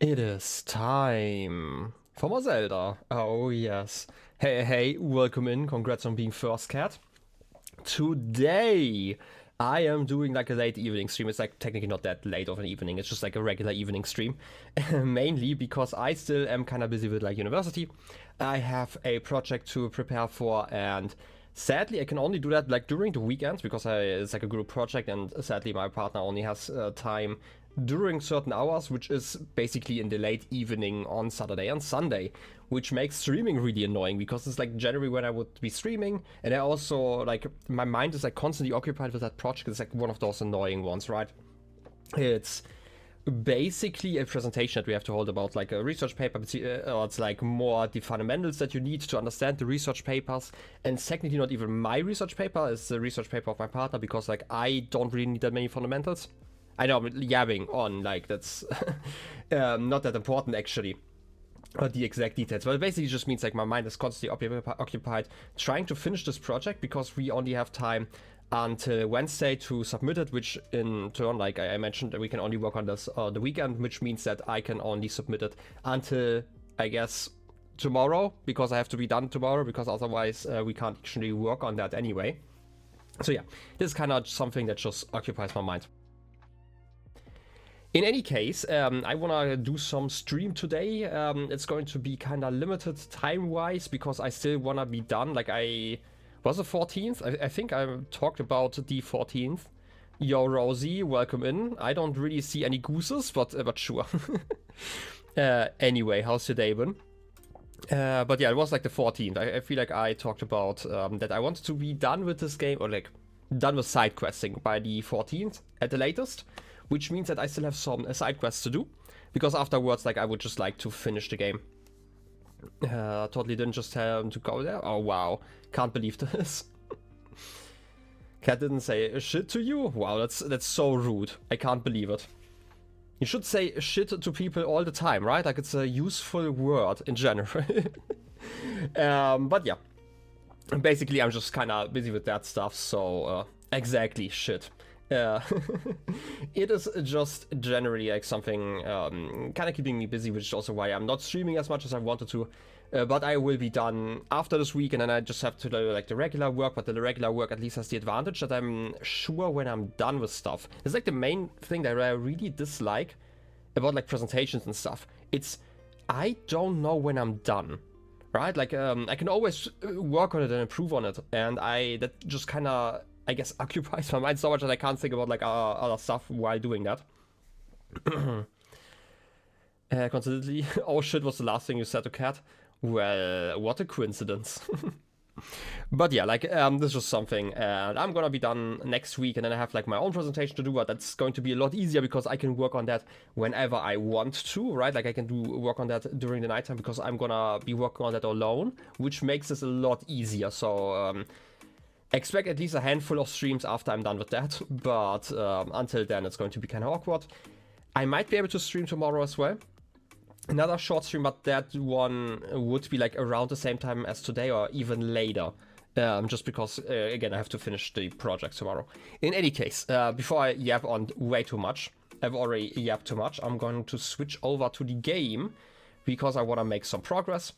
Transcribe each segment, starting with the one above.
It is time for more Zelda. Oh yes. Hey, welcome in. Congrats on being first, cat. Today, I am doing like a late evening stream. It's like technically not that late of an evening. It's just like a regular evening stream. Mainly because I still am kind of busy with like university. I have a project to prepare for, and sadly I can only do that like during the weekends because it's like a group project, and sadly my partner only has time during certain hours, which is basically in the late evening on Saturday and Sunday, which makes streaming really annoying because it's like generally when I would be streaming, and I also like my mind is like constantly occupied with that project. It's like one of those annoying ones, right? It's basically a presentation that we have to hold about like a research paper. It's like more the fundamentals that you need to understand the research papers, and technically not even my research paper, it's the research paper of my partner, because like I don't really need that many fundamentals. I know I'm yabbing on, like that's not that important actually, the exact details, but it basically just means like my mind is constantly occupied trying to finish this project because we only have time until Wednesday to submit it, which in turn, like I mentioned, we can only work on this the weekend, which means that I can only submit it until, I guess, tomorrow, because I have to be done tomorrow, because otherwise we can't actually work on that anyway. So yeah, this is kind of something that just occupies my mind. In any case, I want to do some stream today. It's going to be kind of limited time-wise because I still want to be done. Like I was the 14th. I think I talked about the 14th. Yo, Rosie, welcome in. I don't really see any gooses, but sure. Anyway, how's your day been? But yeah, it was like the 14th. I feel like I talked about that I wanted to be done with this game, or like done with side questing by the 14th at the latest, which means that I still have some side quests to do, because afterwards, like, I would just like to finish the game. Totally didn't just tell him to go there. Oh wow, can't believe this. Cat didn't say shit to you. Wow, that's so rude. I can't believe it. You should say shit to people all the time, right? Like it's a useful word in general. But yeah, basically I'm just kind of busy with that stuff. So exactly, shit. Uh, it is just generally like something kind of keeping me busy, which is also why I'm not streaming as much as I wanted to. But I will be done after this week, and then I just have to do like the regular work. But the regular work at least has the advantage that I'm sure when I'm done with stuff. It's like the main thing that I really dislike about like presentations and stuff. It's I don't know when I'm done, right? Like I can always work on it and improve on it, and that just kind of, I guess, occupies my mind so much that I can't think about like other stuff while doing that. Constantly, oh shit was the last thing you said to Cat. Well, what a coincidence. But yeah, like this is just something, and I'm gonna be done next week, and then I have like my own presentation to do, but that's going to be a lot easier because I can work on that whenever I want to, right? Like I can do work on that during the nighttime because I'm gonna be working on that alone, which makes this a lot easier. So expect at least a handful of streams after I'm done with that, but until then it's going to be kind of awkward. I might be able to stream tomorrow as well. Another short stream, but that one would be like around the same time as today or even later. Just because, again, I have to finish the project tomorrow. In any case, before I yap on way too much, I've already yapped too much, I'm going to switch over to the game because I want to make some progress.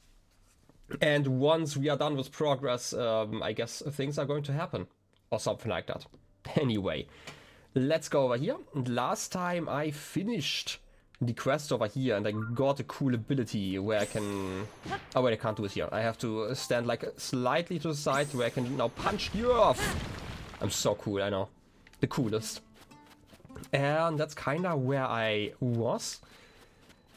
And once we are done with progress, I guess things are going to happen or something like that. Anyway, let's go over here. Last time I finished the quest over here, and I got a cool ability where I can... Oh wait, I can't do it here. I have to stand like slightly to the side where I can now punch you off. I'm so cool, I know. The coolest. And that's kind of where I was.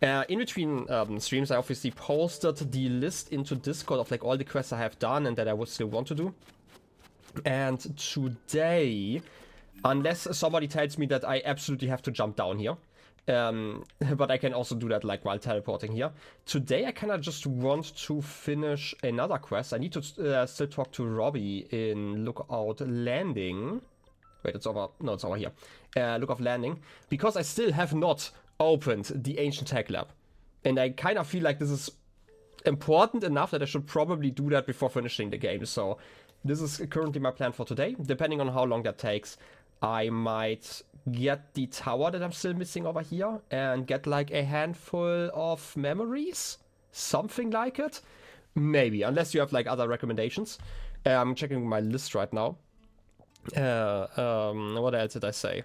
In between streams, I obviously posted the list into Discord of like all the quests I have done and that I would still want to do. And today, unless somebody tells me that I absolutely have to jump down here, but I can also do that like while teleporting here. Today I kind of just want to finish another quest. I need to still talk to Robbie in Lookout Landing. Wait, it's over. No, it's over here. Lookout Landing. Because I still have not opened the Ancient Tech Lab. And I kind of feel like this is important enough that I should probably do that before finishing the game. So this is currently my plan for today. Depending on how long that takes, I might get the tower that I'm still missing over here and get like a handful of memories, something like it. Maybe, unless you have like other recommendations. I'm checking my list right now. What else did I say?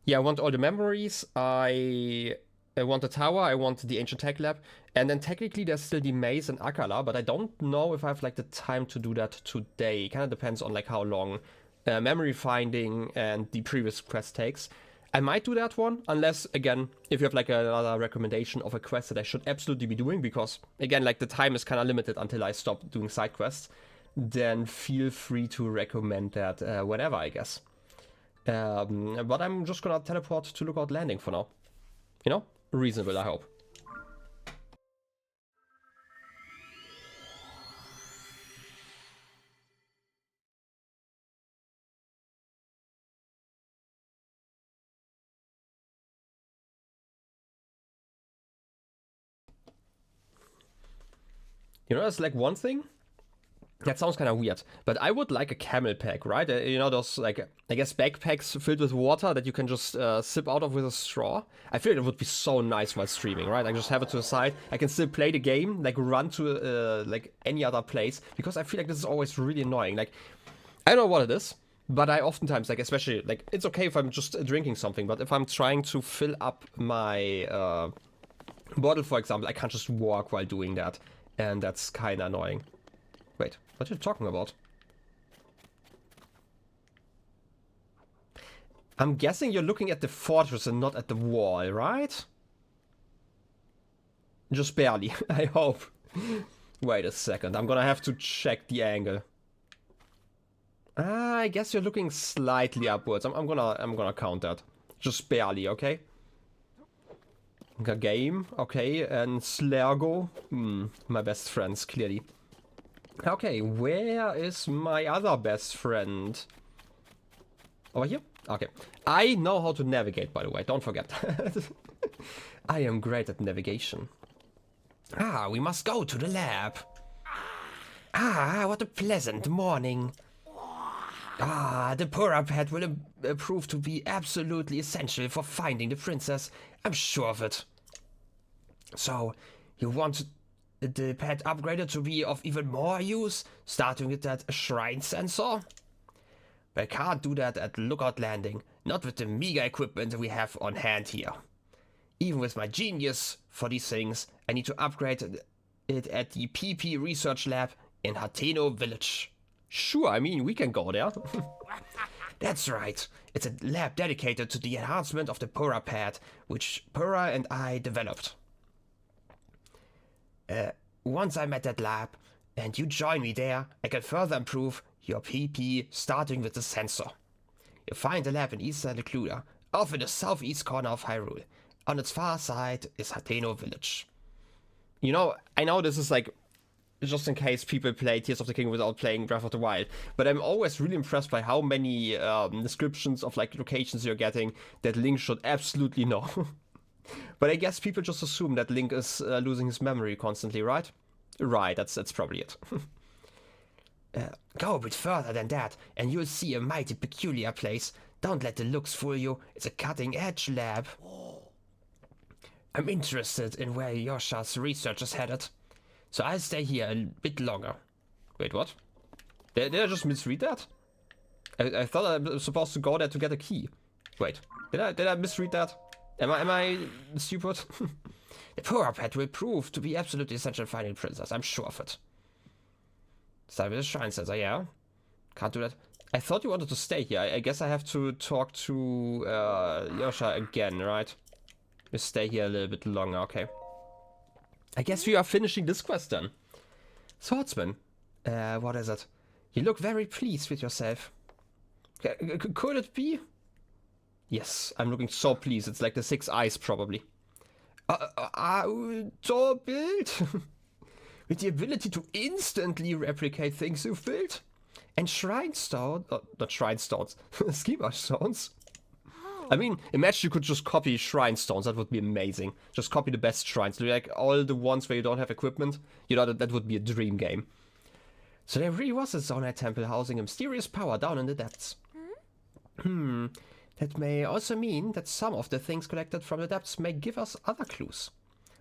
Yeah, I want all the memories. I want the tower. I want the ancient tech lab, and then technically there's still the maze and Akala, but I don't know if I have like the time to do that today. It kind of depends on like how long memory finding and the previous quest takes. I might do that one, unless, again, if you have like another recommendation of a quest that I should absolutely be doing, because, again, like the time is kind of limited until I stop doing side quests, then feel free to recommend that whenever, I guess. But I'm just gonna teleport to Lookout Landing for now. You know? Reasonable, I hope. You know, there's like one thing that sounds kind of weird, but I would like a camel pack, right? You know, those like, I guess, backpacks filled with water that you can just sip out of with a straw. I feel it would be so nice while streaming, right? I just have it to the side. I can still play the game, like run to like any other place, because I feel like this is always really annoying. Like, I don't know what it is, but I oftentimes, like, especially, like, it's okay if I'm just drinking something, but if I'm trying to fill up my bottle, for example, I can't just walk while doing that. And that's kind of annoying. Wait, what are you talking about? I'm guessing you're looking at the fortress and not at the wall, right? Just barely, I hope. Wait a second, I'm gonna have to check the angle. I guess you're looking slightly upwards. I'm gonna count that. Just barely, okay? Game, okay, and Slergo, my best friends, clearly. Okay, where is my other best friend? Over here? Okay. I know how to navigate, by the way, don't forget. I am great at navigation. Ah, we must go to the lab. Ah, what a pleasant morning. Ah, the Pura pet will prove to be absolutely essential for finding the princess. I'm sure of it. So, you want the pet upgraded to be of even more use, starting with that shrine sensor? But I can't do that at Lookout Landing, not with the meager equipment we have on hand here. Even with my genius for these things, I need to upgrade it at the PP Research Lab in Hateno Village. Sure, I mean, we can go there. That's right. It's a lab dedicated to the enhancement of the Pura pad, which Pura and I developed. Once I'm at that lab, and you join me there, I can further improve your PP, starting with the sensor. You'll find the lab in East Cluda, off in the southeast corner of Hyrule. On its far side is Hateno Village. You know, I know this is like, just in case people play Tears of the Kingdom without playing Breath of the Wild, but I'm always really impressed by how many descriptions of like locations you're getting that Link should absolutely know. But I guess people just assume that Link is losing his memory constantly, right? Right, that's probably it. Go a bit further than that, and you'll see a mighty peculiar place. Don't let the looks fool you. It's a cutting-edge lab. I'm interested in where Yosha's research is headed, so I'll stay here a bit longer. Wait, what? Did I just misread that? I thought I was supposed to go there to get a key. Wait, did I misread that? Am I stupid? The Pura pet will prove to be absolutely essential in finding the princess. I'm sure of it. Start with the shrine sensor, yeah. Can't do that. I thought you wanted to stay here. I guess I have to talk to Yosha again, right? We stay here a little bit longer, okay. I guess we are finishing this quest then. Swordsman. What is it? You look very pleased with yourself. Could it be? Yes, I'm looking so pleased. It's like the 6 eyes, probably. Door built? With the ability to instantly replicate things you've built? And shrine stone... not shrine stones. Schema stones. I mean, imagine you could just copy shrine stones. That would be amazing. Just copy the best shrines. Like all the ones where you don't have equipment. You know, that would be a dream game. So there really was a Zonai temple housing a mysterious power down in the depths. That may also mean that some of the things collected from the depths may give us other clues.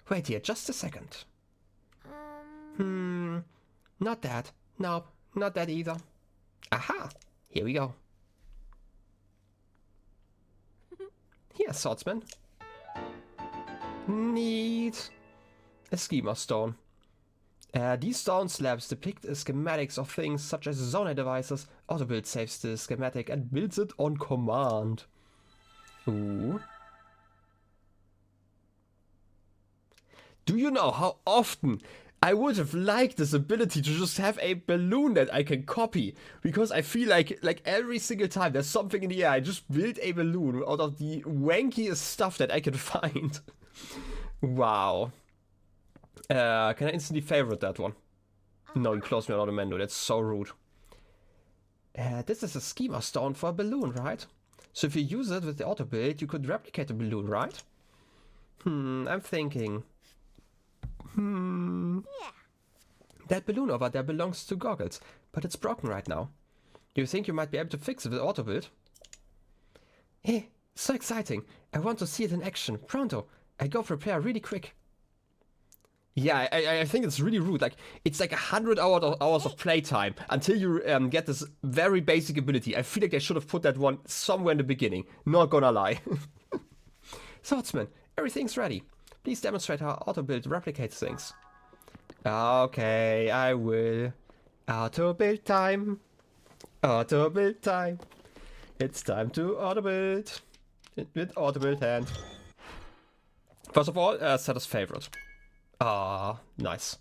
Wait here, just a second. Not that. Nope, not that either. Aha! Here we go. Here, swordsman. Neat. A schema stone. These stone slabs depict schematics of things such as Zonai devices. Autobuild saves the schematic and builds it on command. Ooh. Do you know how often I would have liked this ability to just have a balloon that I can copy? Because I feel like every single time there's something in the air, I just build a balloon out of the wankiest stuff that I can find. Wow. Can I instantly favorite that one? No, you closed me out of the menu. That's so rude. This is a schema stone for a balloon, right? So if you use it with the auto build, you could replicate the balloon, right? I'm thinking. Yeah. That balloon over there belongs to Goggles, but it's broken right now. Do you think you might be able to fix it with auto build? So exciting. I want to see it in action. Pronto. I go for repair really quick. Yeah, I think it's really rude. Like, it's like 100 hours of playtime until you get this very basic ability. I feel like I should have put that one somewhere in the beginning. Not gonna lie. Swordsman, everything's ready. Please demonstrate how auto build replicates things. Okay, I will. Auto build time. Auto build time. It's time to auto build. With auto build hand. First of all, set as favorite. Ah, nice.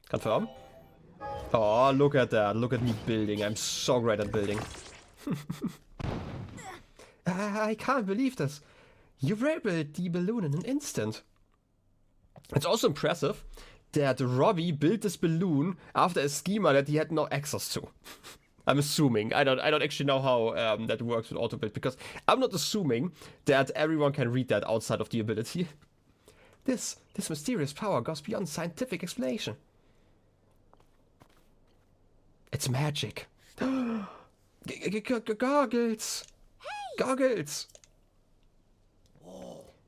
Confirm. Oh, look at that. Look at me building. I'm so great at building. I can't believe this. You rebuilt the balloon in an instant. It's also impressive that Robbie built this balloon after a schema that he had no access to. I'm assuming. I don't actually know how that works with auto build, because I'm not assuming that everyone can read that outside of the ability. This mysterious power goes beyond scientific explanation. It's magic. Goggles! Hey. Goggles!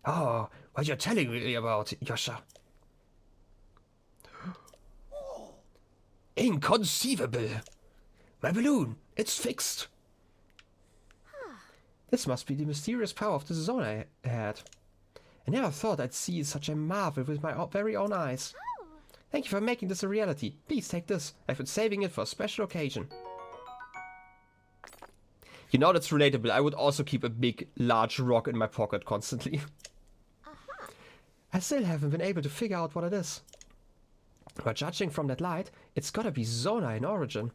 Oh, what you're telling me about, Yasha? Inconceivable! My balloon, it's fixed. This must be the mysterious power of the zone I had. I never thought I'd see such a marvel with my very own eyes. Thank you for making this a reality. Please take this. I've been saving it for a special occasion. You know, that's relatable. I would also keep a big, large rock in my pocket constantly. I still haven't been able to figure out what it is. But judging from that light, it's gotta be Zonai in origin.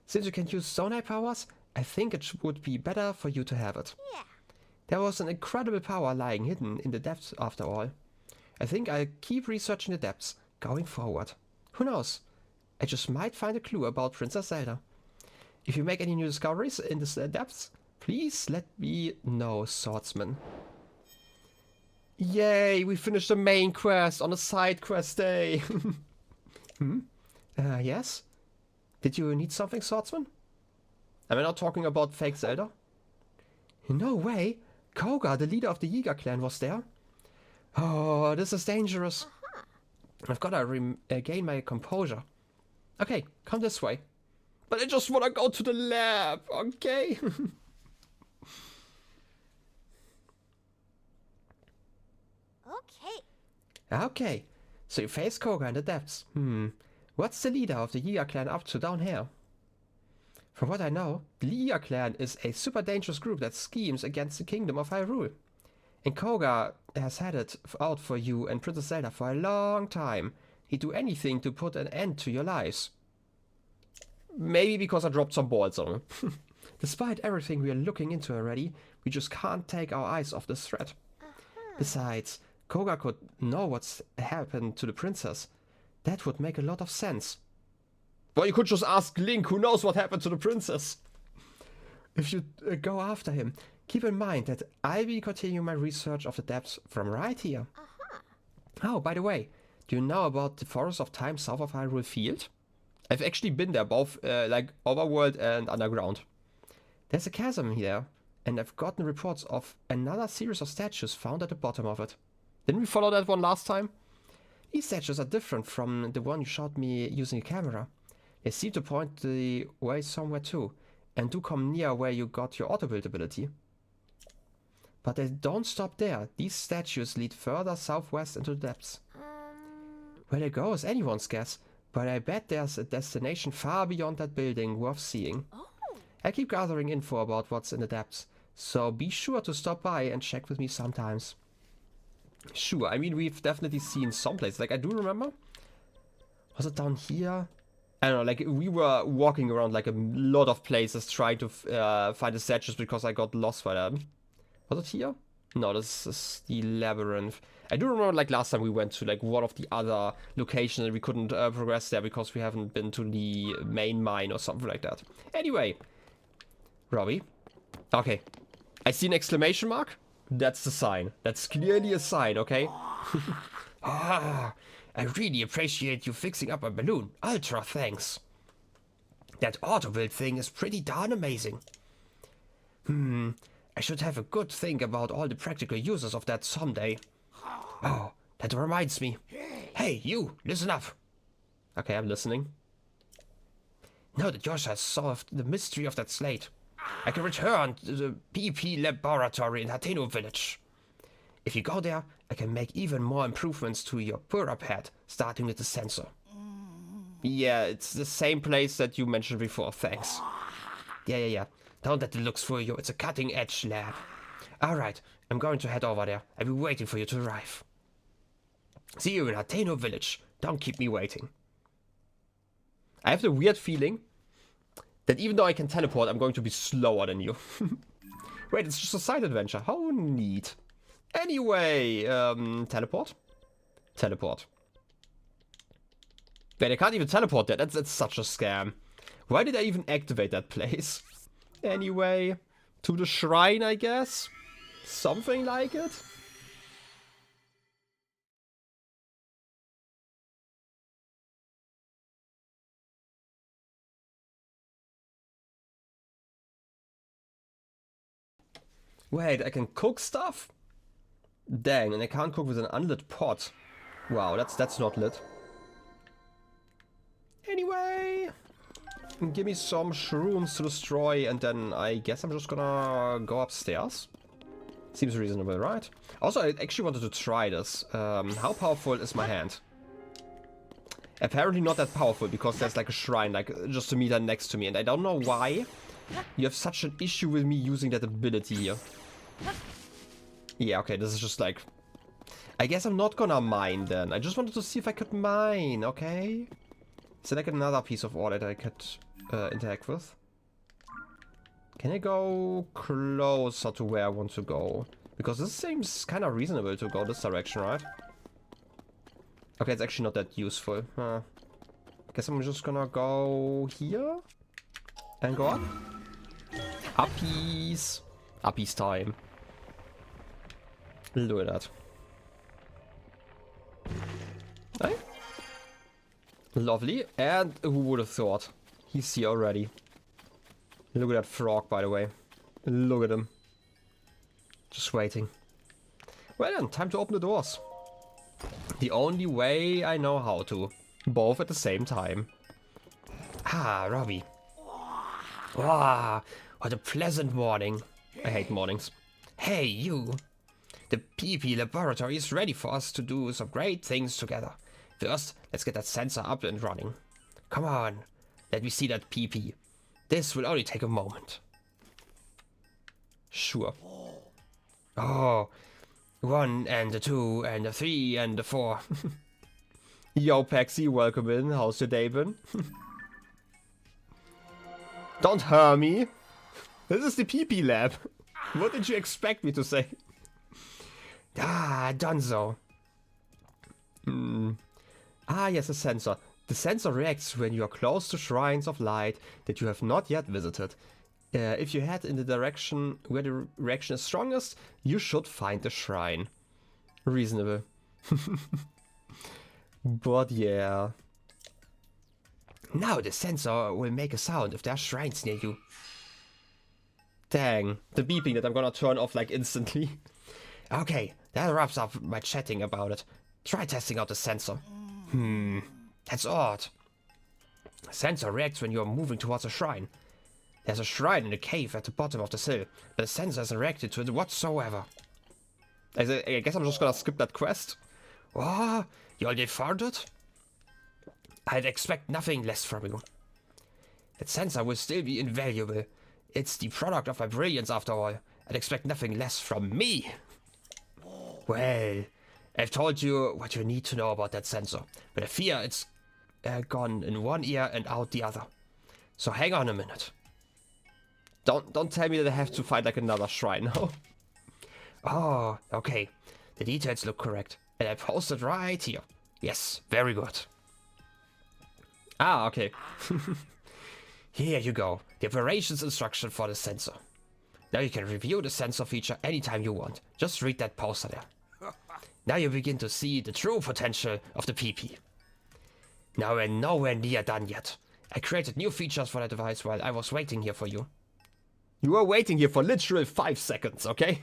Since you can use Zonai powers, I think it would be better for you to have it. Yeah. There was an incredible power lying hidden in the depths after all. I think I'll keep researching the depths, going forward. Who knows? I just might find a clue about Princess Zelda. If you make any new discoveries in the depths, please let me know, swordsman. Yay, we finished the main quest on a side quest day. Yes? Did you need something, swordsman? Am I not talking about fake Zelda? No way! Koga, the leader of the Yiga clan, was there. Oh, this is dangerous. I've got to regain my composure. Okay, come this way. But I just want to go to the lab, okay? Okay, so you face Koga in the depths. What's the leader of the Yiga clan up to down here? From what I know, the Yiga clan is a super dangerous group that schemes against the kingdom of Hyrule. And Koga has had it out for you and Princess Zelda for a long time. He'd do anything to put an end to your lives. Maybe because I dropped some balls on him. Despite everything we are looking into already, we just can't take our eyes off this threat. Besides, Koga could know what's happened to the princess. That would make a lot of sense. Well, you could just ask Link, who knows what happened to the princess. If you go after him, keep in mind that I will continue my research of the depths from right here. Oh, by the way, do you know about the Forest of Time south of Hyrule Field? I've actually been there, both like overworld and underground. There's a chasm here, and I've gotten reports of another series of statues found at the bottom of it. Didn't we follow that one last time? These statues are different from the one you showed me using a camera. They seem to point the way somewhere too, and do come near where you got your auto-build ability. But they don't stop there. These statues lead further southwest into the depths. Where they go is anyone's guess, but I bet there's a destination far beyond that building worth seeing. I keep gathering info about what's in the depths, so be sure to stop by and check with me sometimes. Sure, I mean, we've definitely seen some places. Like, I do remember. Was it down here? I don't know, like, we were walking around, like, a lot of places trying to find the statues because I got lost by them. Was it here? No, this is the labyrinth. I do remember, like, last time we went to, like, one of the other locations and we couldn't progress there because we haven't been to the main mine or something like that. Anyway. Robbie. Okay. I see an exclamation mark. That's the sign. That's clearly a sign, okay? Ah, I really appreciate you fixing up my balloon. Ultra thanks. That auto-build thing is pretty darn amazing. I should have a good think about all the practical uses of that someday. Oh, that reminds me. Hey, you, listen up. Okay, I'm listening. Now that Yosh has solved the mystery of that slate, I can return to the PP laboratory in Hateno village. If you go there, I can make even more improvements to your power pad, starting with the sensor. Yeah, it's the same place that you mentioned before, thanks. Yeah. Don't let it look for you, it's a cutting-edge lab. Alright, I'm going to head over there. I'll be waiting for you to arrive. See you in Hateno village. Don't keep me waiting. I have the weird feeling that even though I can teleport, I'm going to be slower than you. Wait, it's just a side adventure. How neat. Anyway, teleport? Teleport. Wait, I can't even teleport there. That's such a scam. Why did I even activate that place? Anyway, to the shrine, I guess? Something like it? Wait, I can cook stuff? Dang, and I can't cook with an unlit pot. Wow, that's not lit. Anyway, give me some shrooms to destroy, and then I guess I'm just gonna go upstairs. Seems reasonable, right? Also, I actually wanted to try this. How powerful is my hand? Apparently not that powerful, because there's like a shrine, like just a meter next to me, and I don't know why you have such an issue with me using that ability here. Yeah, okay, this is just like... I guess I'm not gonna mine then. I just wanted to see if I could mine, okay? Is there like another piece of ore that I could interact with? Can I go closer to where I want to go? Because this seems kind of reasonable to go this direction, right? Okay, it's actually not that useful. I guess I'm just gonna go here and go up. Uppies. Uppies time. Look at that. Hey? Lovely. And who would have thought? He's here already. Look at that frog, by the way. Look at him. Just waiting. Well then, time to open the doors. The only way I know how to. Both at the same time. Ah, Robbie. Wow, what a pleasant morning. I hate mornings. Hey, you. The PP laboratory is ready for us to do some great things together. First, let's get that sensor up and running. Come on, let me see that PP. This will only take a moment. Sure. Oh, 1 and a 2 and a 3 and a 4. Yo, Paxi, welcome in. How's your day been? Don't hurt me. This is the PP lab. What did you expect me to say? Ah, Dunzo. Ah, yes, a sensor. The sensor reacts when you are close to shrines of light that you have not yet visited. If you head in the direction where the reaction is strongest, you should find the shrine. Reasonable. But yeah. Now the sensor will make a sound if there are shrines near you. Dang, the beeping that I'm gonna turn off like instantly. Okay, that wraps up my chatting about it. Try testing out the sensor. That's odd. The sensor reacts when you're moving towards a shrine. There's a shrine in a cave at the bottom of the hill, but the sensor hasn't reacted to it whatsoever. I guess I'm just gonna skip that quest. Oh, you already found it? I'd expect nothing less from you. That sensor will still be invaluable. It's the product of my brilliance after all. I'd expect nothing less from me. Well, I've told you what you need to know about that sensor, but I fear it's gone in one ear and out the other. So hang on a minute. Don't tell me that I have to find like another shrine now. Oh, okay. The details look correct, and I posted right here. Yes, very good. Ah, okay. Here you go. The operations instruction for the sensor. Now you can review the sensor feature anytime you want. Just read that poster there. Now you begin to see the true potential of the PP. Now we're nowhere near done yet. I created new features for the device while I was waiting here for you. You were waiting here for literal 5 seconds, okay?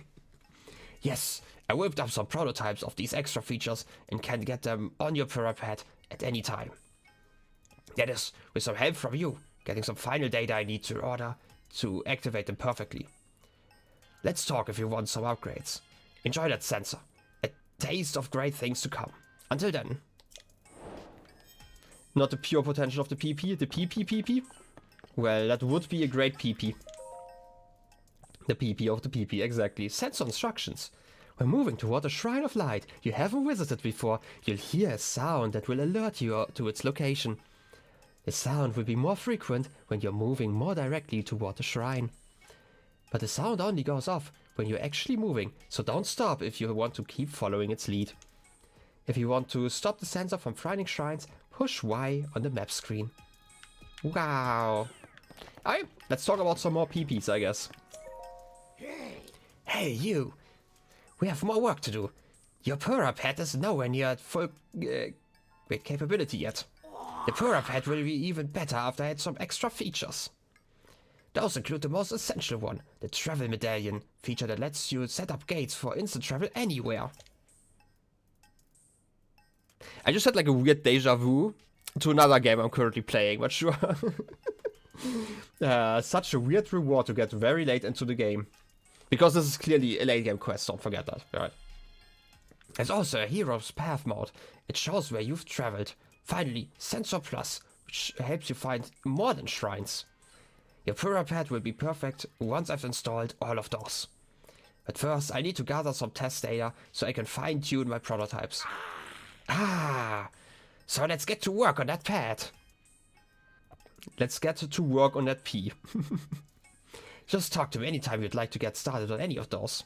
Yes, I whipped up some prototypes of these extra features and can get them on your pad at any time. That is, with some help from you, getting some final data I need to order to activate them perfectly. Let's talk if you want some upgrades. Enjoy that sensor. A taste of great things to come. Until then. Not the pure potential of the PP, the PP? Well, that would be a great PP. The PP of the PP, exactly. Sensor instructions. When moving toward a shrine of light you haven't visited before, you'll hear a sound that will alert you to its location. The sound will be more frequent when you're moving more directly toward the shrine. But the sound only goes off when you're actually moving, so don't stop if you want to keep following its lead. If you want to stop the sensor from finding shrines, push Y on the map screen. Wow. Alright, let's talk about some more PPs, I guess. Hey, you! We have more work to do. Your pad is nowhere near at full capability yet. The pad will be even better after I add some extra features. Those include the most essential one, the travel medallion feature that lets you set up gates for instant travel anywhere. I just had like a weird deja vu to another game I'm currently playing, but sure. Such a weird reward to get very late into the game. Because this is clearly a late game quest, don't forget that. Right. There's also a Hero's Path mode. It shows where you've traveled. Finally, Sensor Plus, which helps you find more than shrines. Your pad will be perfect once I've installed all of those. But first, I need to gather some test data so I can fine-tune my prototypes. So let's get to work on that pad. Let's get to work on that P. Just talk to me anytime you'd like to get started on any of those.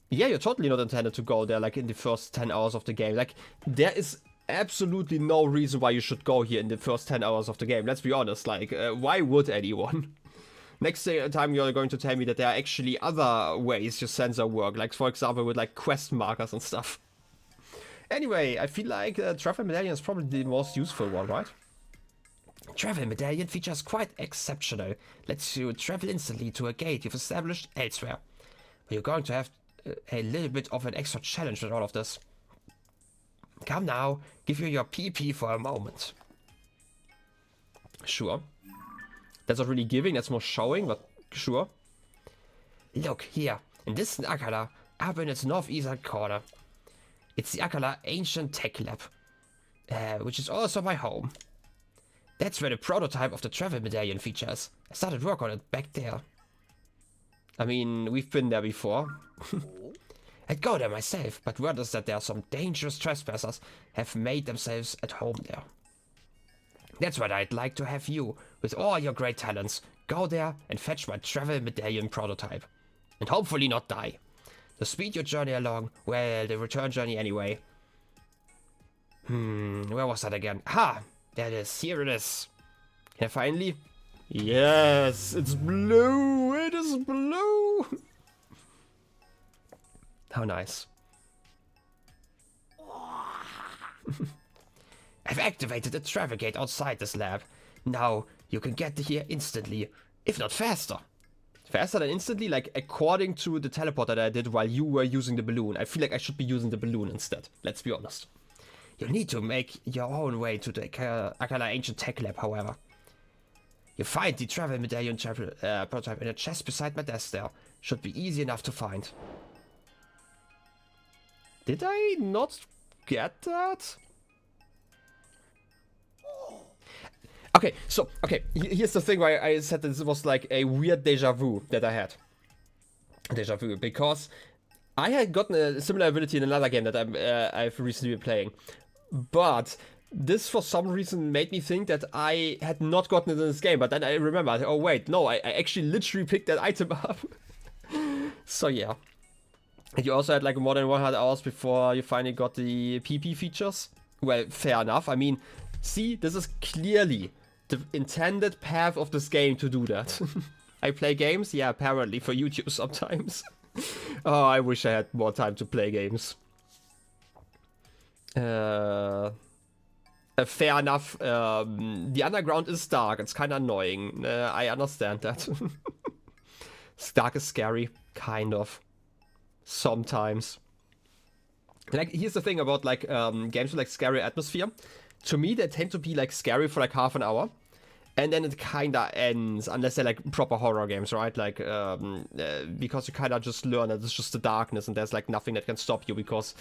Yeah, you're totally not intended to go there like in the first 10 hours of the game. Like, there is absolutely no reason why you should go here in the first 10 hours of the game. Let's be honest, like, why would anyone? Next time you're going to tell me that there are actually other ways your sensor work, like for example with like quest markers and stuff. Anyway, I feel like Travel Medallion is probably the most useful one, right? Travel Medallion features quite exceptional. Lets you travel instantly to a gate you've established elsewhere. But you're going to have a little bit of an extra challenge with all of this. Come now, give you your PP for a moment. Sure. That's not really giving, that's more showing, but sure. Look, here, in this Akala, up in its northeastern corner. It's the Akala Ancient Tech Lab, which is also my home. That's where the prototype of the Travel Medallion features. I started work on it back there. I mean, we've been there before. I'd go there myself, but word is that there are some dangerous trespassers have made themselves at home there. That's what I'd like to have you, with all your great talents, go there and fetch my Travel Medallion prototype. And hopefully not die. To speed your journey along, well, the return journey anyway. Where was that again? Ha! There it is, here it is. Can I finally? Yes, it's blue, it is blue. How nice. I've activated the travel gate outside this lab. Now you can get here instantly, if not faster. faster than instantly, like according to the teleport that I did while you were using the balloon. I feel like I should be using the balloon instead. Let's be honest. You'll need to make your own way to the Akala Ancient Tech Lab, however. You find the travel medallion prototype in a chest beside my desk there. Should be easy enough to find. Did I not get that? Okay, so, here's the thing why I said this was like a weird deja vu that I had. Deja vu, because I had gotten a similar ability in another game that I've recently been playing. But this for some reason made me think that I had not gotten it in this game. But then I remembered, oh wait, no, I actually literally picked that item up. So yeah. And you also had like more than 100 hours before you finally got the PP features. Well, fair enough. I mean, see, this is clearly the intended path of this game to do that. I play games? Yeah, apparently for YouTube sometimes. Oh, I wish I had more time to play games. Fair enough. The underground is dark. It's kind of annoying. I understand that. Dark is scary. Kind of. Sometimes. Like, here's the thing about like games with like scary atmosphere. To me, they tend to be like scary for like half an hour, and then it kinda ends, unless they're like proper horror games, right? Like because you kinda just learn that it's just the darkness and there's like nothing that can stop you, because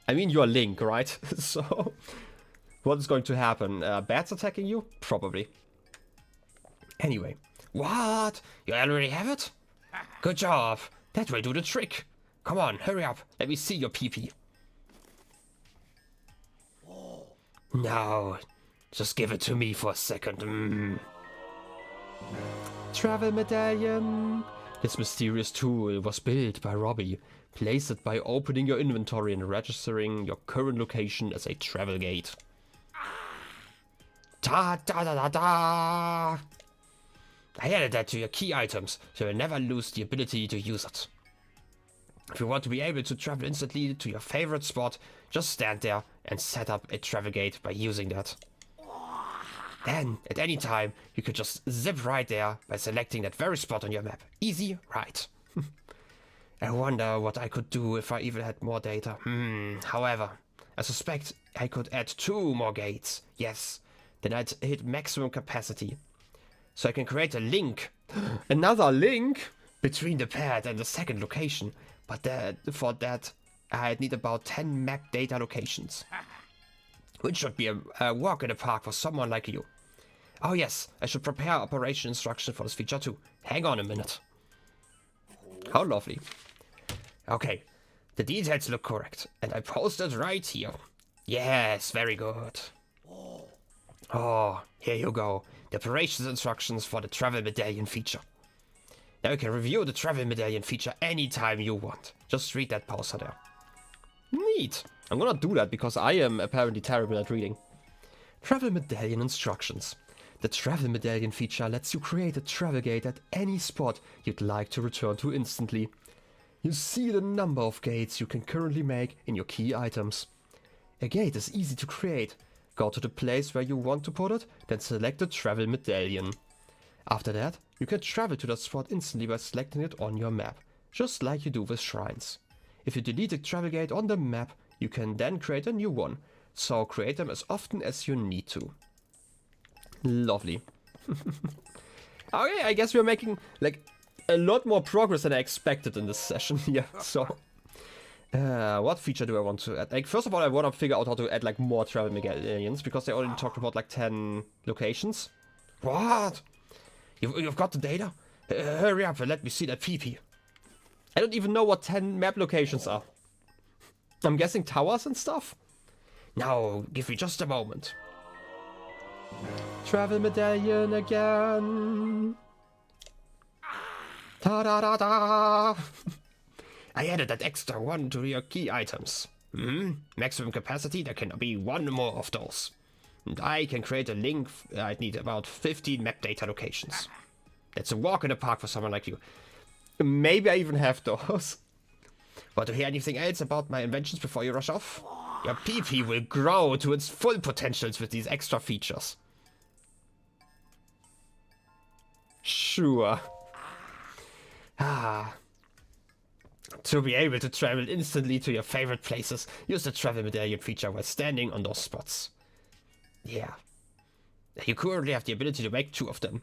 I mean, you're Link, right? So what is going to happen? Bats attacking you? Probably. Anyway. What? You already have it? Good job. That will do the trick. Come on, hurry up. Let me see your PP. No, just give it to me for a second. Travel medallion. This mysterious tool was built by Robbie. Place it by opening your inventory and registering your current location as a travel gate. Da da da da da! I added that to your key items, so you'll never lose the ability to use it. If you want to be able to travel instantly to your favorite spot, just stand there and set up a travel gate by using that. Then, at any time, you could just zip right there by selecting that very spot on your map. Easy, right? I wonder what I could do if I even had more data. However, I suspect I could add 2 more gates. Yes, then I'd hit maximum capacity. So I can create a link. Another link? Between the pad and the second location. But for that, I'd need about 10 map data locations. Which should be a walk in the park for someone like you. Oh yes, I should prepare operation instruction for this feature too. Hang on a minute. How lovely. Okay, the details look correct, and I posted right here. Yes, very good. Oh, here you go. The operations instructions for the travel medallion feature. Now you can review the travel medallion feature anytime you want. Just read that poster there. Neat. I'm gonna do that because I am apparently terrible at reading. Travel medallion instructions. The travel medallion feature lets you create a travel gate at any spot you'd like to return to instantly. You see the number of gates you can currently make in your key items. A gate is easy to create. Go to the place where you want to put it, then select the travel medallion. After that, you can travel to that spot instantly by selecting it on your map, just like you do with shrines. If you delete a travel gate on the map, you can then create a new one, so create them as often as you need to. Lovely. Okay, I guess we're making like a lot more progress than I expected in this session here, so... what feature do I want to add? Like, first of all, I want to figure out how to add like more travel medallions, because they already talked about like 10 locations. What? You've got the data? Hurry up and let me see that PP. I don't even know what 10 map locations are. I'm guessing towers and stuff? Now, give me just a moment. Travel medallion again. Da da da da. I added that extra 1 to your key items. Maximum capacity, there can be 1 more of those. And I can create a link. I'd need about 15 map data locations. That's a walk in the park for someone like you. Maybe I even have those. Want to hear anything else about my inventions before you rush off? Your PP will grow to its full potentials with these extra features. Sure. To be able to travel instantly to your favorite places, use the travel medallion feature while standing on those spots. Yeah. You currently have the ability to make 2 of them.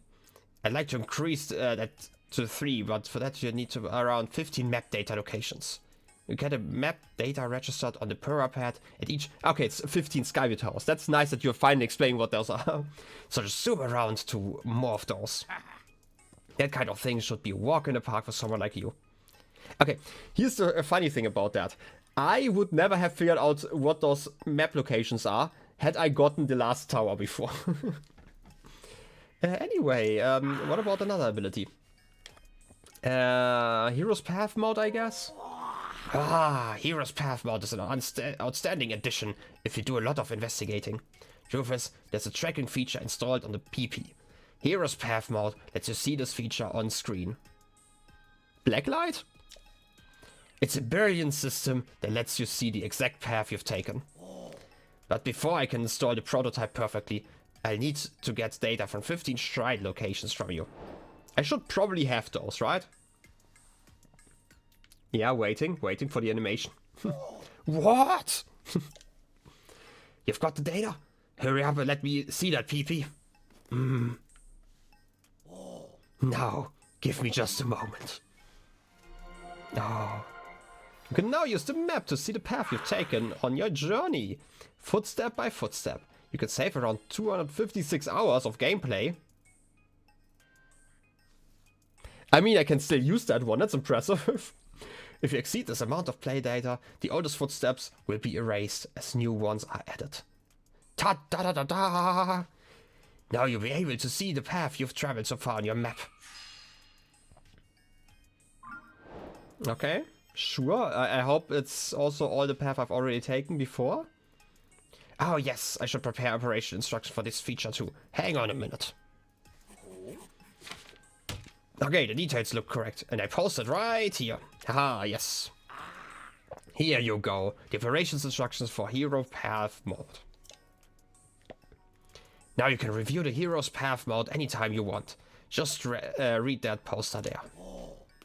I'd like to increase that to 3, but for that you need to around 15 map data locations. You get a map data registered on the pad at each... Okay, it's 15 Skyview towers. That's nice that you're finally explaining what those are. So just zoom around to more of those. That kind of thing should be a walk in the park for someone like you. Okay, here's the funny thing about that. I would never have figured out what those map locations are had I gotten the last tower before. Anyway, what about another ability? Hero's Path mode, I guess? Hero's Path mode is an outstanding addition if you do a lot of investigating. Truth is, there's a tracking feature installed on the PP. Hero's Path mode lets you see this feature on screen. Blacklight? It's a brilliant system that lets you see the exact path you've taken. But before I can install the prototype perfectly, I'll need to get data from 15 shrine locations from you. I should probably have those, right? Yeah, waiting for the animation. What? You've got the data? Hurry up and let me see that PP. Now, give me just a moment. Oh. You can now use the map to see the path you've taken on your journey, footstep by footstep. You can save around 256 hours of gameplay. I mean, I can still use that one, that's impressive. If you exceed this amount of play data, the oldest footsteps will be erased as new ones are added. Ta-da-da-da-da! Now you'll be able to see the path you've traveled so far on your map. Okay, sure. I hope it's also all the path I've already taken before. Oh yes, I should prepare operation instructions for this feature too. Hang on a minute. Okay, the details look correct, and I posted right here. Haha, yes. Here you go, the operations instructions for Hero Path mode. Now you can review the Hero's Path mode anytime you want. Just read that poster there.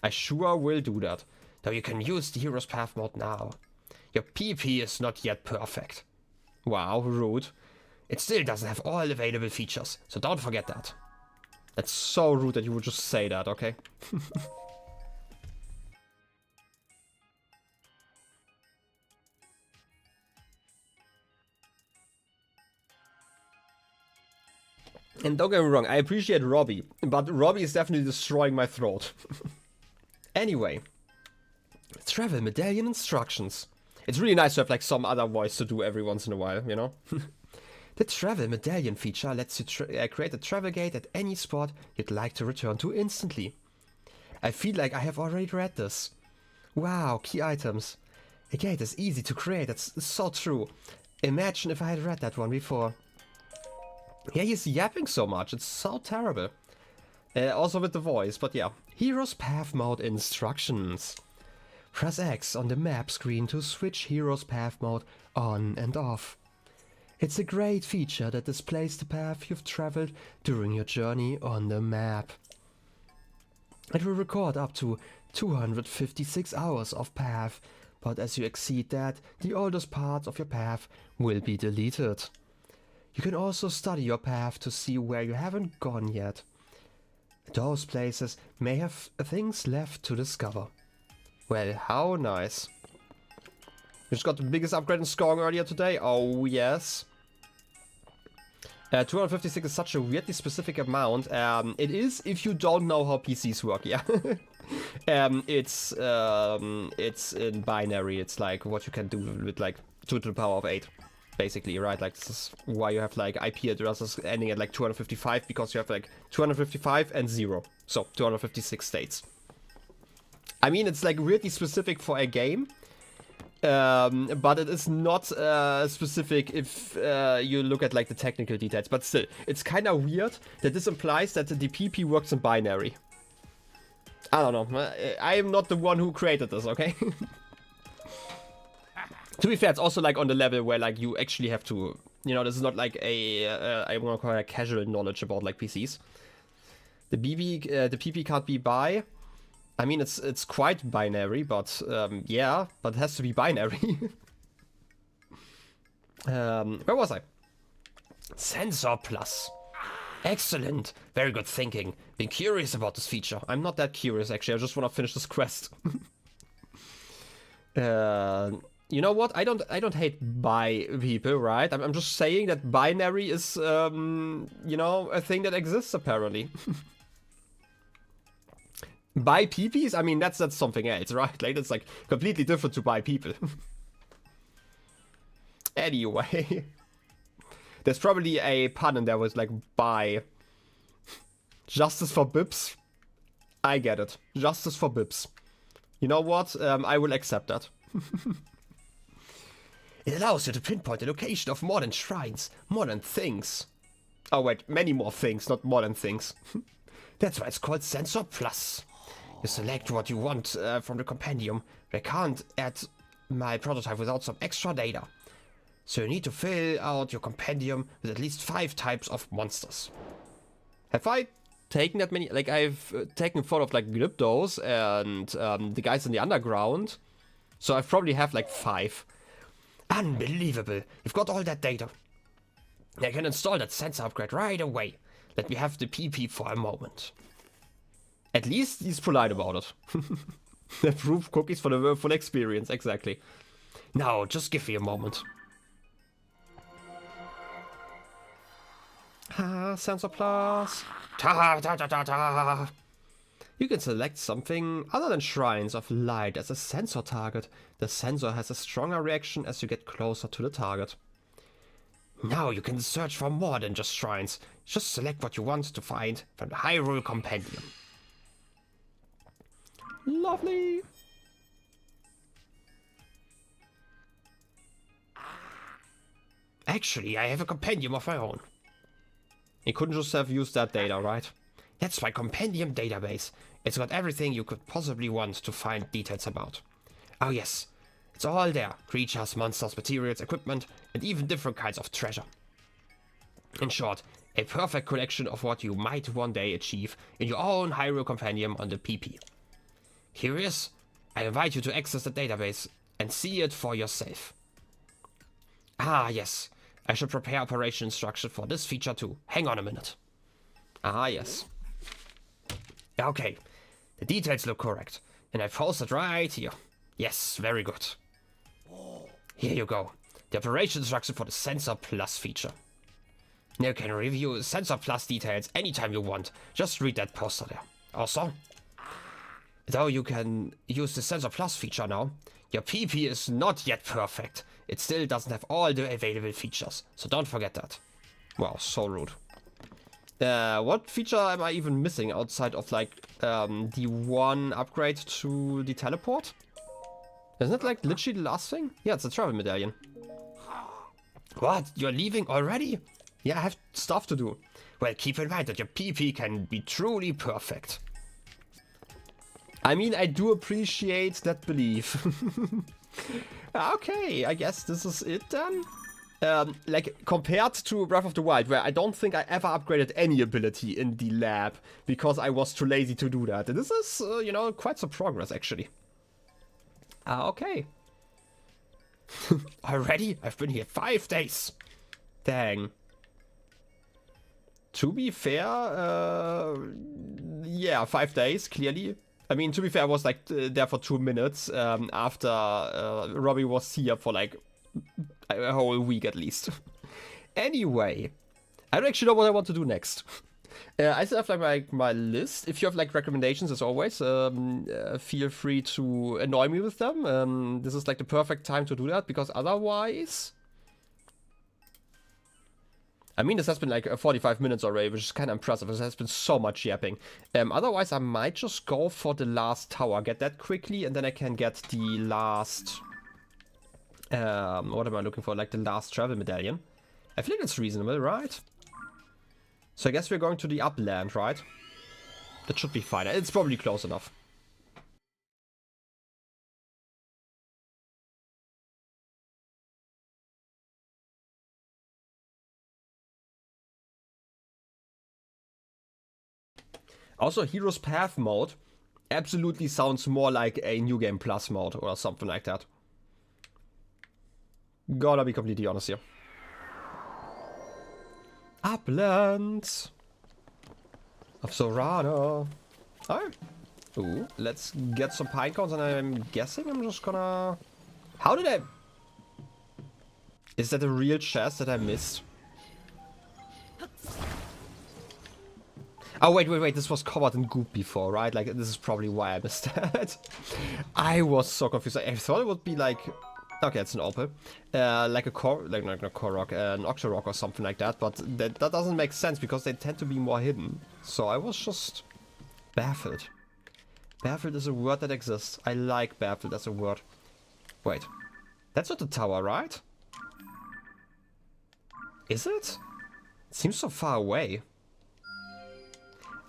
I sure will do that, though you can use the Hero's Path mode now. Your PP is not yet perfect. Wow, rude. It still doesn't have all available features, so don't forget that. That's so rude that you would just say that, okay? And don't get me wrong, I appreciate Robbie, but Robbie is definitely destroying my throat. Anyway, travel medallion instructions. It's really nice to have like some other voice to do every once in a while, you know? The travel medallion feature lets you create a travel gate at any spot you'd like to return to instantly. I feel like I have already read this. Wow, key items. A gate is easy to create, that's so true. Imagine if I had read that one before. Yeah, he's yapping so much, it's so terrible. Also with the voice, but yeah. Hero's Path mode instructions. Press X on the map screen to switch Hero's Path mode on and off. It's a great feature that displays the path you've traveled during your journey on the map. It will record up to 256 hours of path, but as you exceed that, the oldest parts of your path will be deleted. You can also study your path to see where you haven't gone yet. Those places may have things left to discover. Well, how nice. We just got the biggest upgrade in scoring earlier today. Oh, yes. 256 is such a weirdly specific amount. It is if you don't know how PCs work, yeah. It's in binary. It's like what you can do with like 2 to the power of 8. Basically, right? Like this is why you have like IP addresses ending at like 255, because you have like 255 and 0. So 256 states. I mean, it's like weirdly specific for a game, but it is not specific if you look at like the technical details. But still, it's kind of weird that this implies that the DPP works in binary. I don't know. I am not the one who created this, okay? To be fair, it's also like on the level where like you actually have to, you know, this is not like a I want to call it casual knowledge about like PCs. The PP can't be by. I mean, it's quite binary, but yeah, but it has to be binary. Where was I? Sensor Plus. Excellent. Very good thinking. Been curious about this feature. I'm not that curious, actually. I just want to finish this quest. You know what? I don't hate bi people, right? I'm just saying that binary is, you know, a thing that exists, apparently. Bi peepees? I mean, that's something else, right? Like, it's like completely different to bi people. Anyway. There's probably a pun in there with like bi. Justice for Bips. I get it. Justice for Bips. You know what? I will accept that. It allows you to pinpoint the location of modern shrines, modern things. Oh wait, many more things, not modern things. That's why it's called Sensor Plus. You select what you want from the compendium. I can't add my prototype without some extra data. So you need to fill out your compendium with at least 5 types of monsters. Have I taken that many? Like, I've taken a photo of like Glyptos and the guys in the underground. So I probably have like 5. Unbelievable. You've got all that data. I can install that sensor upgrade right away. Let me have the PP for a moment. At least he's polite about it. Approve cookies for the full experience, exactly. Now, just give me a moment. Sensor Plus. Ta ta ta ta ta. You can select something other than shrines of light as a sensor target. The sensor has a stronger reaction as you get closer to the target. Now you can search for more than just shrines. Just select what you want to find from the Hyrule Compendium. Lovely! Actually, I have a compendium of my own. You couldn't just have used that data, right? That's my compendium database. It's got everything you could possibly want to find details about. Oh yes, it's all there. Creatures, monsters, materials, equipment, and even different kinds of treasure. In short, a perfect collection of what you might one day achieve in your own Hyrule Compendium on the PP. Curious? I invite you to access the database and see it for yourself. Ah yes, I should prepare operation instruction for this feature too. Hang on a minute. Ah yes. Okay, the details look correct, and I posted right here. Yes, very good. Here you go, the operation instruction for the Sensor Plus feature. Now you can review Sensor Plus details anytime you want. Just read that poster there. Also, though you can use the Sensor Plus feature now, your PP is not yet perfect. It still doesn't have all the available features, so don't forget that. Wow, so rude. What feature am I even missing outside of like the one upgrade to the teleport? Isn't it like literally the last thing? Yeah, it's a travel medallion. What? You're leaving already? Yeah, I have stuff to do. Well, keep in mind that your PP can be truly perfect. I mean, I do appreciate that belief. Okay, I guess this is it then. Like, compared to Breath of the Wild, where I don't think I ever upgraded any ability in the lab because I was too lazy to do that. This is, you know, quite some progress, actually. Okay. Already? I've been here 5 days. Dang. To be fair, yeah, 5 days, clearly. I mean, to be fair, I was like there for 2 minutes after Robbie was here for like a whole week at least. Anyway, I don't actually know what I want to do next. I still have like my list. If you have like recommendations, as always, feel free to annoy me with them. This is like the perfect time to do that, because otherwise... I mean, this has been like 45 minutes already, which is kind of impressive. There has been so much yapping. Otherwise, I might just go for the last tower, get that quickly, and then I can get the last... what am I looking for? Like the last travel medallion. I feel like it's reasonable, right? So I guess we're going to the upland, right? That should be fine. It's probably close enough. Also, Hero's Path mode absolutely sounds more like a New Game Plus mode or something like that. Gotta be completely honest here. Uplands of Sorana. Alright. Ooh, let's get some pine cones, and I'm guessing I'm just gonna... How did I... Is that a real chest that I missed? Oh, wait, this was covered in goop before, right? Like, this is probably why I missed that. I was so confused. I thought it would be like... Okay, it's an opal. Like a core... Like, not a core rock, an octorock or something like that. But that doesn't make sense, because they tend to be more hidden. So I was just... baffled. Baffled is a word that exists. I like baffled as a word. Wait. That's not the tower, right? Is it? It seems so far away.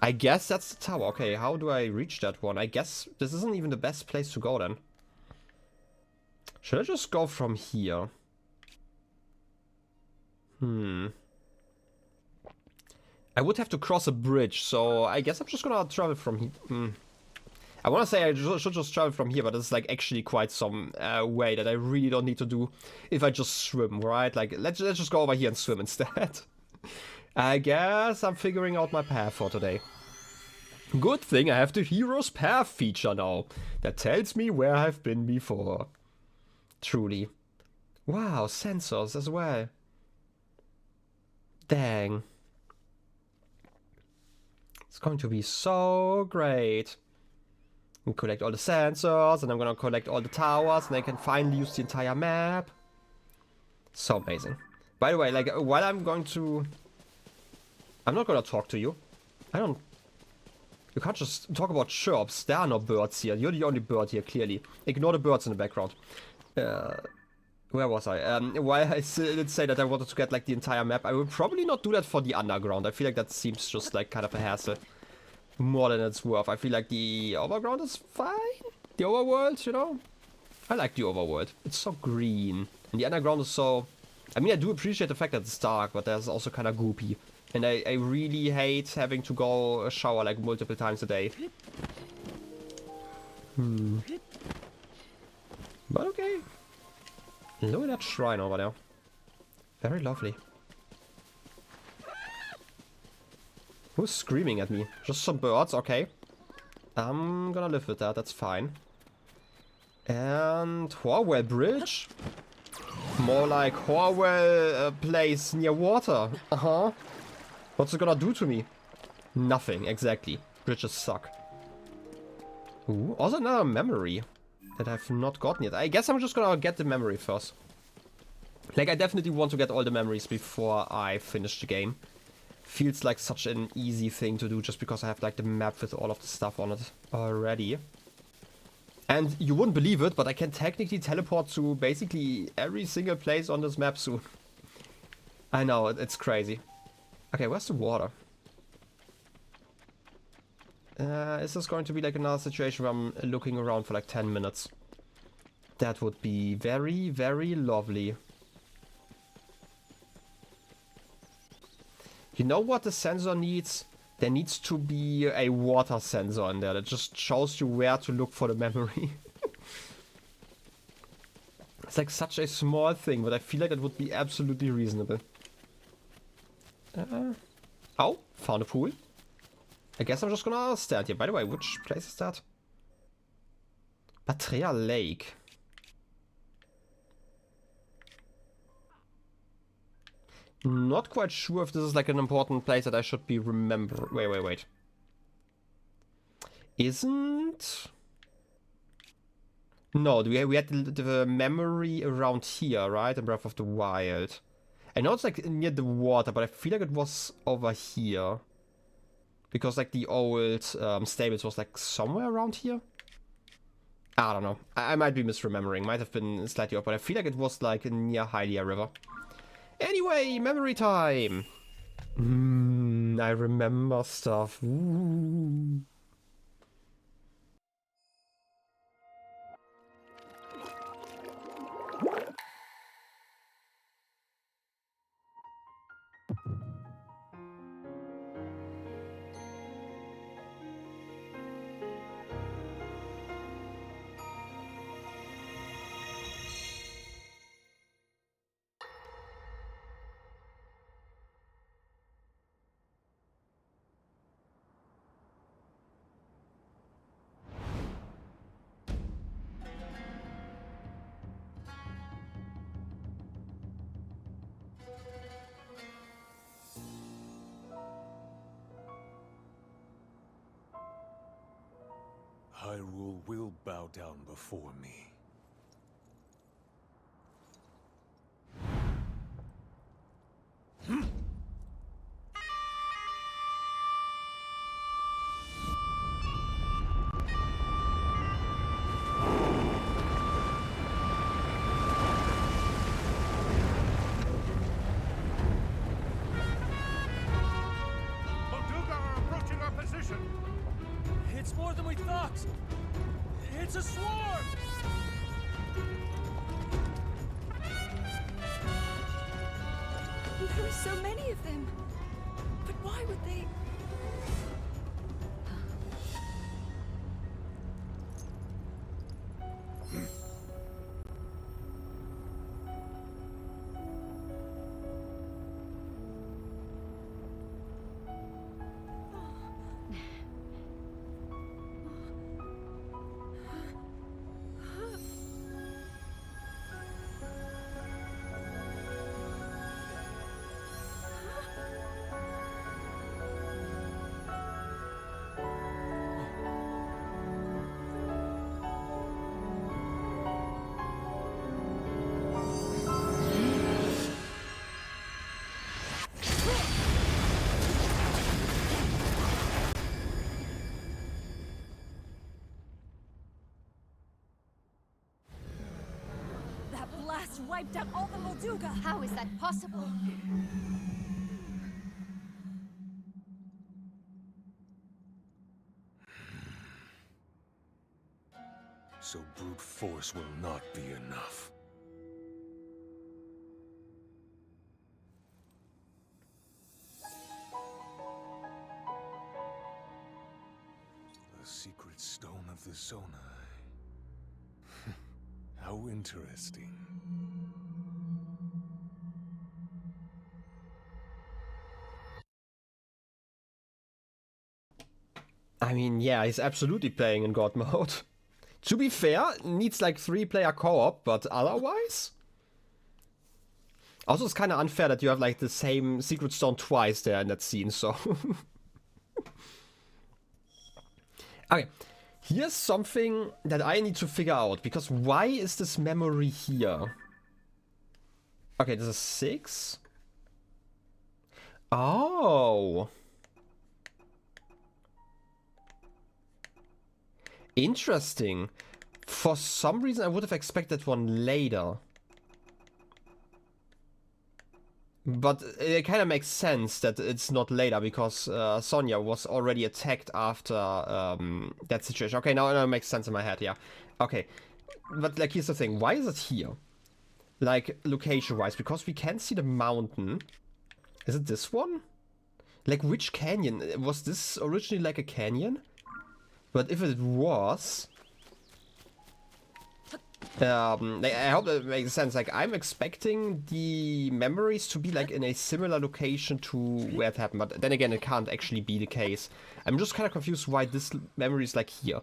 I guess that's the tower. Okay, how do I reach that one? I guess this isn't even the best place to go then. Should I just go from here? I would have to cross a bridge, so I guess I'm just gonna travel from here. I want to say I should just travel from here, but it's like actually quite some way that I really don't need to do if I just swim, right? Like, let's just go over here and swim instead. I guess I'm figuring out my path for today. Good thing I have the Hero's Path feature now. That tells me where I've been before. Truly. Wow, sensors as well. Dang. It's going to be so great. And collect all the sensors, and I'm gonna collect all the towers, and I can finally use the entire map. So amazing. By the way, like, while I'm not gonna talk to you. You can't just talk about chirps. There are no birds here. You're the only bird here, clearly. Ignore the birds in the background. Where was I? While I did say that I wanted to get, like, the entire map, I will probably not do that for the underground. I feel like that seems just, like, kind of a hassle. More than it's worth. I feel like the overground is fine. The overworld, you know? I like the overworld. It's so green. And the underground is so... I mean, I do appreciate the fact that it's dark, but there's also kind of goopy. And I really hate having to go shower like multiple times a day. But okay. Look at that shrine over there. Very lovely. Who's screaming at me? Just some birds, okay. I'm gonna live with that, that's fine. And Horwell Bridge? More like Horwell place near water. What's it gonna do to me? Nothing, exactly. Bridges suck. Ooh, also another memory that I've not gotten yet. I guess I'm just gonna get the memory first. Like, I definitely want to get all the memories before I finish the game. Feels like such an easy thing to do just because I have like the map with all of the stuff on it already. And you wouldn't believe it, but I can technically teleport to basically every single place on this map soon. I know, it's crazy. Okay, where's the water? Is this going to be like another situation where I'm looking around for like 10 minutes? That would be very, very lovely. You know what the sensor needs? There needs to be a water sensor in there that just shows you where to look for the memory. It's like such a small thing, but I feel like it would be absolutely reasonable. Oh, found a pool. I guess I'm just gonna stand here. By the way, which place is that? Batrea Lake. Not quite sure if this is like an important place that I should be remembering. Wait. Isn't... No, we had the memory around here, right? In Breath of the Wild. I know it's like near the water, but I feel like it was over here. Because like the old stables was like somewhere around here. I don't know. I might be misremembering. Might have been slightly off, but I feel like it was like near Hylia River. Anyway, memory time! I remember stuff. Ooh. Hyrule will bow down before me. It's more than we thought! It's a swarm! There are so many of them. But why would they... That blast wiped out all the Molduga! How is that possible? So brute force will not be enough. The secret stone of the Zonai. How interesting. I mean, yeah, he's absolutely playing in God mode. To be fair, needs like 3-player co-op, but otherwise? Also, it's kind of unfair that you have like the same secret stone twice there in that scene, so... Okay, here's something that I need to figure out, because why is this memory here? Okay, this is 6. Oh. Interesting. For some reason, I would have expected one later. But it kind of makes sense that it's not later, because Sonya was already attacked after that situation. Okay, now it makes sense in my head, yeah. Okay, but like here's the thing, why is it here? Like, location-wise, because we can see the mountain. Is it this one? Like, which canyon? Was this originally like a canyon? But if it was... like, I hope that makes sense. Like, I'm expecting the memories to be like in a similar location to where it happened, but then again, it can't actually be the case. I'm just kind of confused why this memory is like here,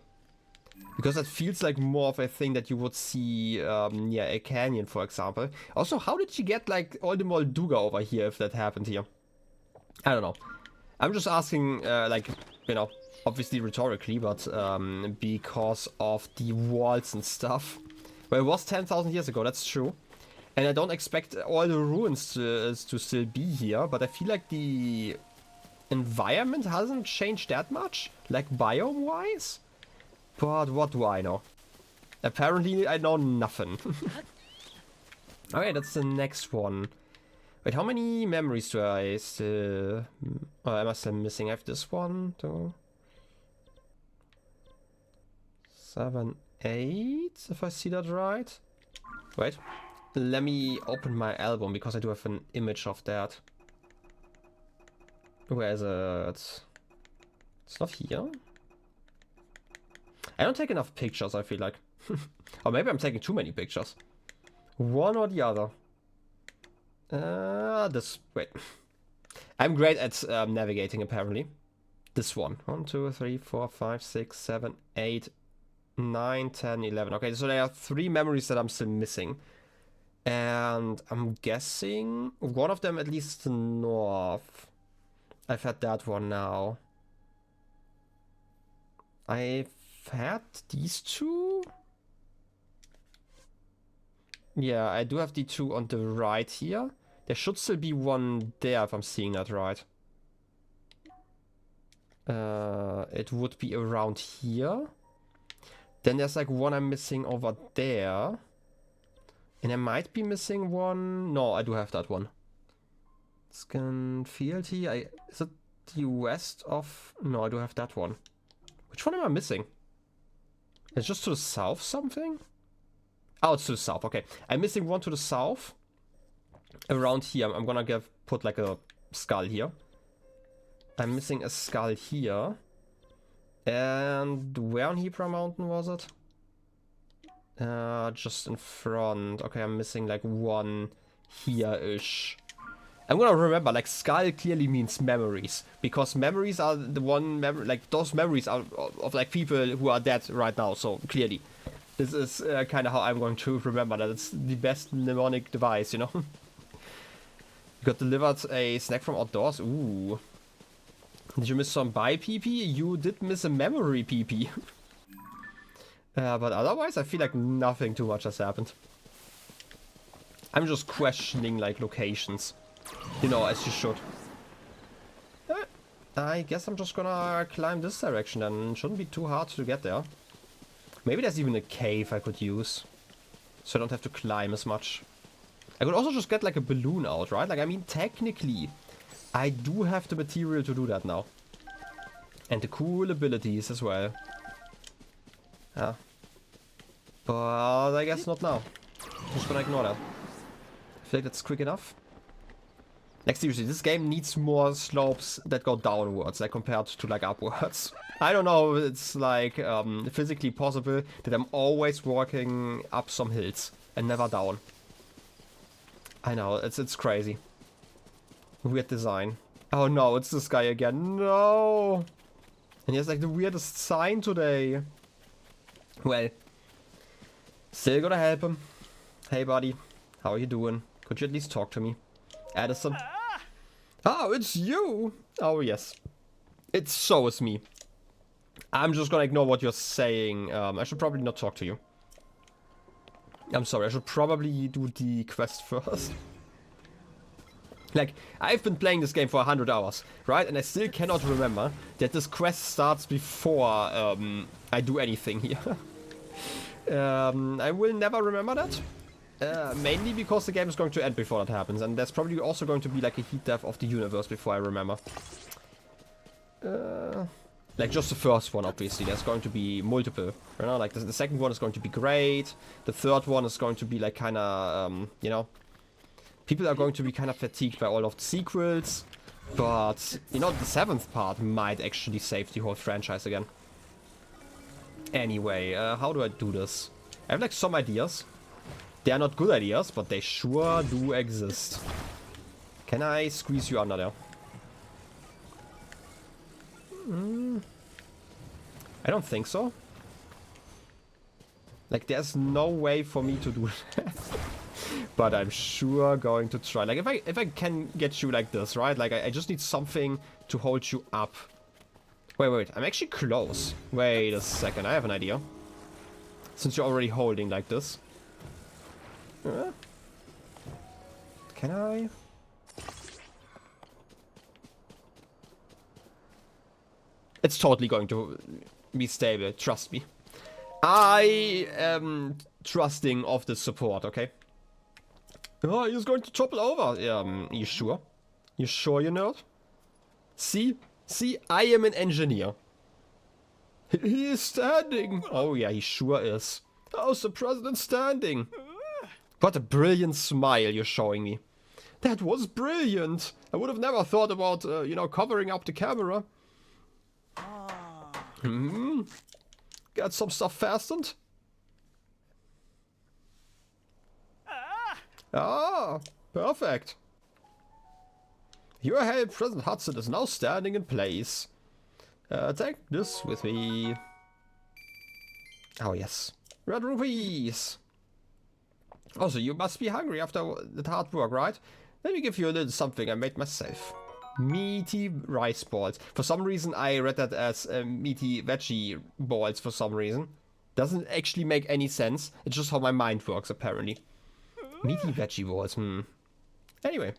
because that feels like more of a thing that you would see near a canyon, for example. Also, how did you get like all the Molduga over here if that happened here? I don't know. I'm just asking, like, you know, obviously rhetorically, but because of the walls and stuff. Well, it was 10,000 years ago, that's true. And I don't expect all the ruins to still be here, but I feel like the environment hasn't changed that much, like biome-wise. But what do I know? Apparently I know nothing. Okay, that's the next one. Wait, how many memories do I still... Oh, am I still missing? I have this one, 2, 7, 8, if I see that right. Wait, let me open my album, because I do have an image of that. Where is it? It's not here. I don't take enough pictures, I feel like. Or maybe I'm taking too many pictures. One or the other. Wait. I'm great at navigating, apparently. This one. 1, 2, 3, 4, 5, 6, 7, 8, 9, 10, 11. Okay, so there are 3 memories that I'm still missing. And I'm guessing one of them at least north. I've had that one now. I had these two? Yeah, I do have the two on the right here. There should still be one there if I'm seeing that right. It would be around here. Then there's like one I'm missing over there. And I might be missing one. No, I do have that one. Scan field here. Is it the west of... No, I do have that one. Which one am I missing? It's just to the south something? Oh, it's to the south. Okay. I'm missing one to the south. Around here. I'm gonna put like a skull here. I'm missing a skull here. And where on Hebra Mountain was it? Just in front. Okay, I'm missing like one here-ish. I'm gonna remember, like, skull clearly means memories. Because memories are the one, like, those memories are of, like, people who are dead right now. So, clearly. This is kind of how I'm going to remember that. It's the best mnemonic device, you know? You got delivered a snack from outdoors. Ooh. Did you miss some bye PP? You did miss a memory PP. But otherwise, I feel like nothing too much has happened. I'm just questioning, like, locations. You know, as you should. I guess I'm just gonna climb this direction then. Shouldn't be too hard to get there. Maybe there's even a cave I could use. So I don't have to climb as much. I could also just get, like, a balloon out, right? Like, I mean, technically, I do have the material to do that now. And the cool abilities as well. Yeah. But I guess not now. I'm just gonna ignore that. I feel like that's quick enough. Like, seriously, this game needs more slopes that go downwards, like, compared to, like, upwards. I don't know if it's, like, physically possible that I'm always walking up some hills and never down. I know, it's crazy. Weird design. Oh no, it's this guy again. No! And he has, like, the weirdest sign today. Well, still gonna help him. Hey, buddy. How are you doing? Could you at least talk to me? Addison? Oh, it's you! Oh, yes. It so is me. I'm just gonna ignore what you're saying. I should probably not talk to you. I'm sorry, I should probably do the quest first. Like, I've been playing this game for 100 hours, right? And I still cannot remember that this quest starts before I do anything here. I will never remember that. Mainly because the game is going to end before that happens. And there's probably also going to be like a heat death of the universe before I remember. Like just the first one, obviously. There's going to be multiple. You know, like the second one is going to be great. The third one is going to be like kind of, you know... People are going to be kind of fatigued by all of the sequels, but, you know, the seventh part might actually save the whole franchise again. Anyway, how do I do this? I have, like, some ideas. They are not good ideas, but they sure do exist. Can I squeeze you under there? I don't think so. Like, there's no way for me to do that. But I'm sure going to try. Like, if I can get you like this, right? Like, I just need something to hold you up. Wait. I'm actually close. Wait a second. I have an idea. Since you're already holding like this. Can I? It's totally going to be stable. Trust me. I am trusting of the support, okay? Oh, he's going to topple over. You sure? You sure, you nerd? See, I am an engineer. He is standing. Oh yeah, he sure is. How's the president standing? What a brilliant smile you're showing me. That was brilliant. I would have never thought about, you know, covering up the camera. Got some stuff fastened? Ah, perfect. Your help, President Hudson, is now standing in place. Take this with me. Oh, yes. Red rupees. Also, you must be hungry after the hard work, right? Let me give you a little something I made myself. Meaty rice balls. For some reason, I read that as meaty veggie balls for some reason. Doesn't actually make any sense. It's just how my mind works, apparently. Meaty veggie balls, Anyway.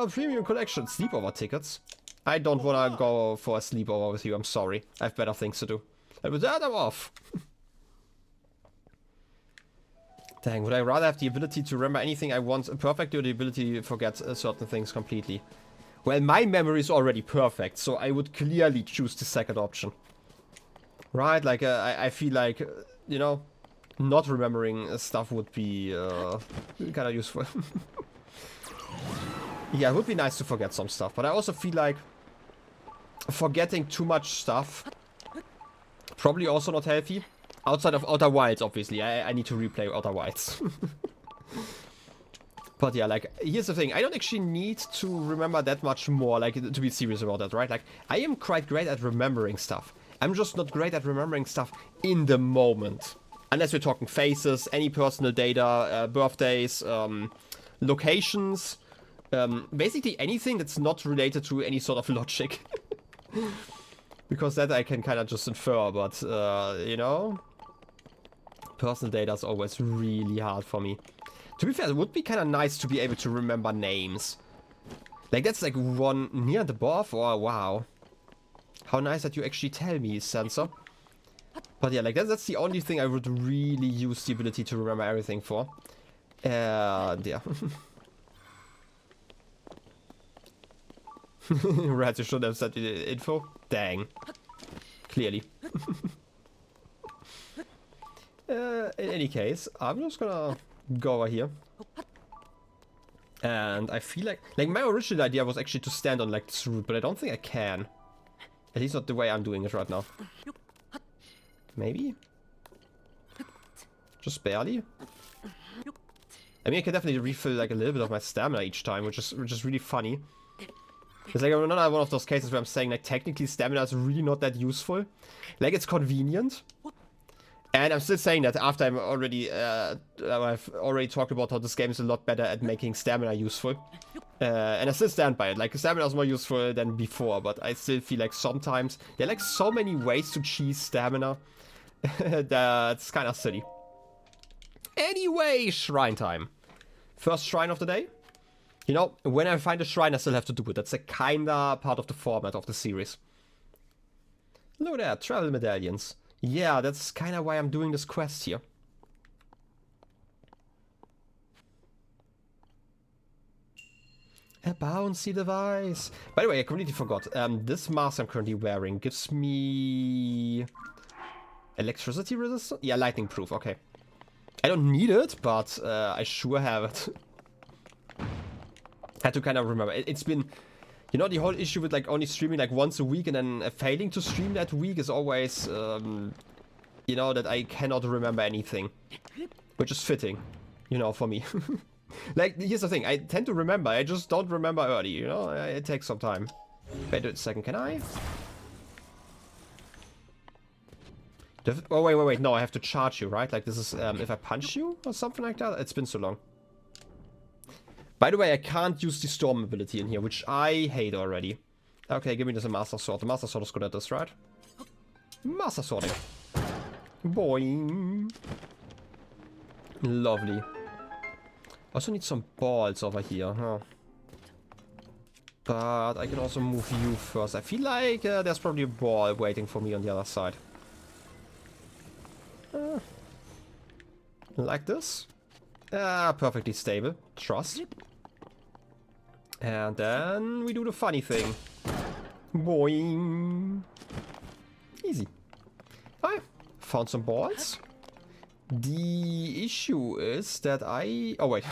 Premium collection. Sleepover tickets. I don't want to go for a sleepover with you. I'm sorry. I have better things to do. And with that, I'm off. Dang, would I rather have the ability to remember anything I want perfectly or the ability to forget certain things completely? Well, my memory is already perfect, so I would clearly choose the second option. Right, like, I feel like, you know, not remembering stuff would be kind of useful. Yeah, it would be nice to forget some stuff, but I also feel like forgetting too much stuff probably also not healthy. Outside of Outer Wilds, obviously. I need to replay Outer Wilds. But yeah, like, here's the thing. I don't actually need to remember that much more, like, to be serious about that, right? Like, I am quite great at remembering stuff. I'm just not great at remembering stuff in the moment. Unless we're talking faces, any personal data, birthdays, locations. Basically anything that's not related to any sort of logic. Because that I can kind of just infer, but, you know... Personal data is always really hard for me. To be fair, it would be kind of nice to be able to remember names. Like, that's like one near the above. Oh, wow. How nice that you actually tell me, Sensor. But yeah, like, that's the only thing I would really use the ability to remember everything for. And yeah. Right, you should have said the info. Dang. Clearly. In any case, I'm just gonna go over here. And I feel like my original idea was actually to stand on like this route, but I don't think I can. At least not the way I'm doing it right now. Maybe? Just barely? I mean, I can definitely refill like a little bit of my stamina each time, which is really funny. It's like another one of those cases where I'm saying like technically stamina is really not that useful. Like, it's convenient. And I'm still saying that after I've already talked about how this game is a lot better at making stamina useful. And I still stand by it. Like, stamina is more useful than before, but I still feel like sometimes there are like so many ways to cheese stamina. That's kind of silly. Anyway, shrine time. First shrine of the day. You know, when I find a shrine, I still have to do it. That's a kinda part of the format of the series. Look at that, travel medallions. Yeah, that's kind of why I'm doing this quest here. A bouncy device. By the way, I completely forgot. This mask I'm currently wearing gives me... electricity resistance? Yeah, lightning proof, okay. I don't need it, but I sure have it. Had to kind of remember. It's been... You know, the whole issue with like only streaming like once a week and then failing to stream that week is always, you know, that I cannot remember anything. Which is fitting, you know, for me. Like, here's the thing, I tend to remember, I just don't remember early, you know, it takes some time. Wait a second, can I? Oh, wait, no, I have to charge you, right? Like, this is, if I punch you or something like that? It's been so long. By the way, I can't use the storm ability in here, which I hate already. Okay, give me this a Master Sword. The Master Sword is good at this, right? Master Swording. Boing. Lovely. Also need some balls over here, huh? But I can also move you first. I feel like there's probably a ball waiting for me on the other side. Like this. Perfectly stable. Trust. And then we do the funny thing. Boing. Easy. I found some balls. The issue is that oh wait.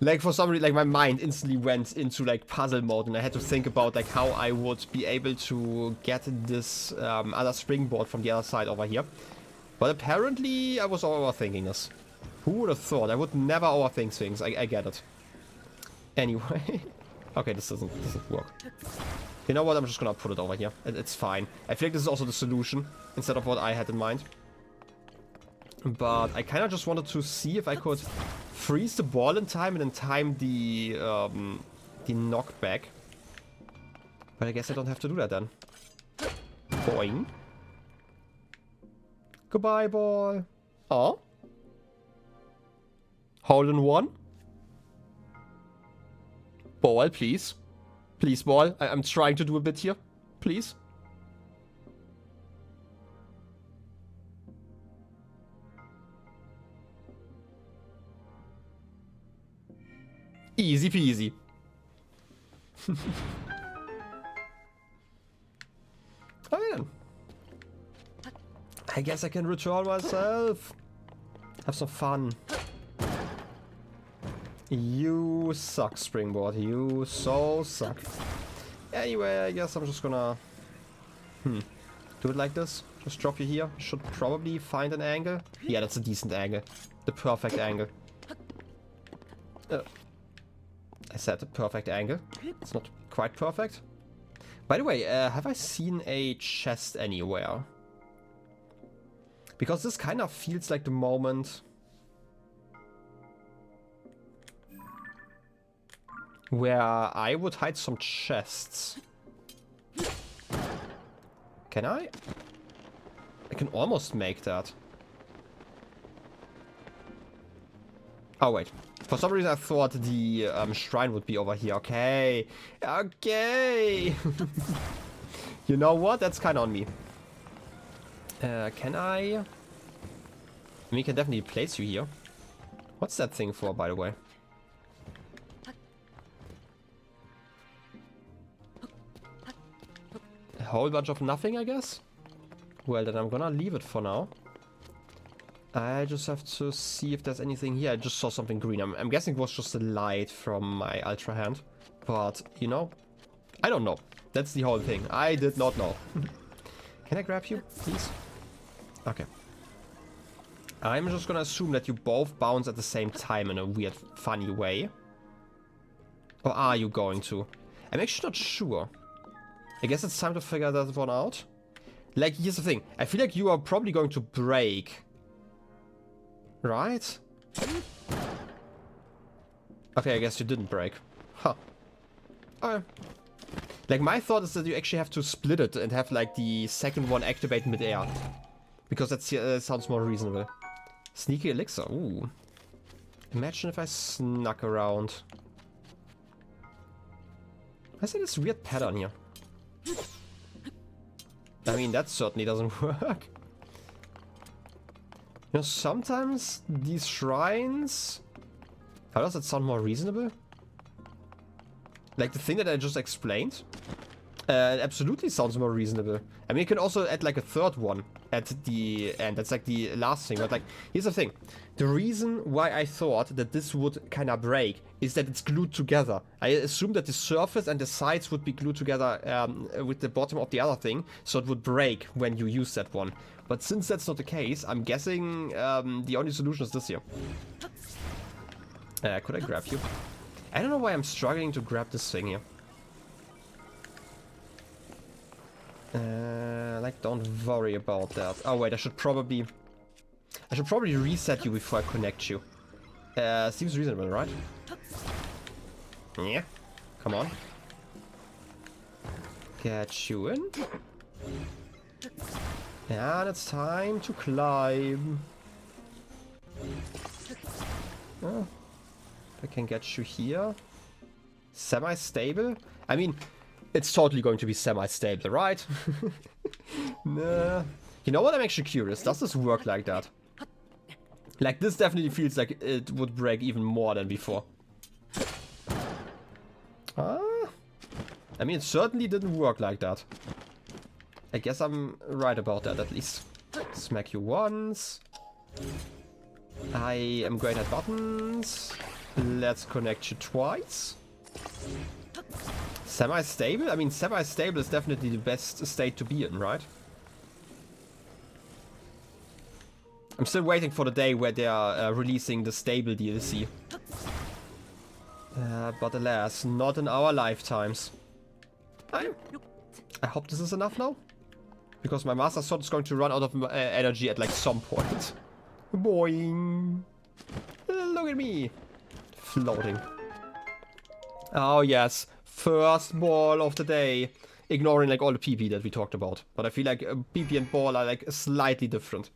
Like for some reason, like my mind instantly went into like puzzle mode and I had to think about like how I would be able to get this other springboard from the other side over here. But apparently I was overthinking this. Who would have thought? I would never overthink things. I get it. Anyway. Okay, this doesn't work. You know what? I'm just gonna put it over here. It's fine. I feel like this is also the solution instead of what I had in mind. But I kind of just wanted to see if I could freeze the ball in time and then time the the knockback. But I guess I don't have to do that then. Boing. Goodbye, ball. Oh. Hole in one. Ball, please. Please, ball. I'm trying to do a bit here. Please. Easy peasy. Okay then. I guess I can return myself. Have some fun. You suck, Springboard. You so suck. Anyway, I guess I'm just gonna... do it like this. Just drop you here. Should probably find an angle. Yeah, that's a decent angle. The perfect angle. I said the perfect angle. It's not quite perfect. By the way, have I seen a chest anywhere? Because this kind of feels like the moment where I would hide some chests. Can I? I can almost make that. Oh wait. For some reason I thought the shrine would be over here. Okay. Okay. You know what? That's kind of on me. Can I? I mean, we can definitely place you here. What's that thing for, by the way? A whole bunch of nothing, I guess? Well, then I'm gonna leave it for now. I just have to see if there's anything here. I just saw something green. I'm guessing it was just a light from my Ultra Hand. But, you know, I don't know. That's the whole thing. I did not know. Can I grab you, please? Okay. I'm just gonna assume that you both bounce at the same time in a weird, funny way. Or are you going to? I'm actually not sure. I guess it's time to figure that one out. Like, here's the thing. I feel like you are probably going to break. Right? Okay, I guess you didn't break. Huh. Okay. Like, my thought is that you actually have to split it and have, like, the second one activate mid-air. Because that sounds more reasonable. Sneaky elixir. Ooh. Imagine if I snuck around. I see this weird pattern here. I mean, that certainly doesn't work. You know, sometimes these shrines... How does that sound more reasonable? Like the thing that I just explained? It absolutely sounds more reasonable. I mean, you can also add like a third one at the end. That's like the last thing. But like, here's the thing. The reason why I thought that this would kind of break is that it's glued together. I assumed that the surface and the sides would be glued together with the bottom of the other thing. So it would break when you use that one. But since that's not the case, I'm guessing the only solution is this here. Could I grab you? I don't know why I'm struggling to grab this thing here. Like, don't worry about that. Oh wait, I should probably reset you before I connect you. Seems reasonable, right? Yeah. Come on. Get you in. And it's time to climb. Oh, I can get you here. Semi-stable? I mean, it's totally going to be semi-stable, right? Nah. You know what? I'm actually curious. Does this work like that? Like, this definitely feels like it would break even more than before. I mean, it certainly didn't work like that. I guess I'm right about that, at least. Smack you once. I am great at buttons. Let's connect you twice. Semi-stable? I mean, semi-stable is definitely the best state to be in, right? I'm still waiting for the day where they are releasing the stable DLC. But alas, not in our lifetimes. I hope this is enough now. Because my Master Sword is going to run out of energy at like some point. Boing! Look at me! Floating. Oh yes, first ball of the day. Ignoring like all the PP that we talked about. But I feel like PP and ball are like slightly different.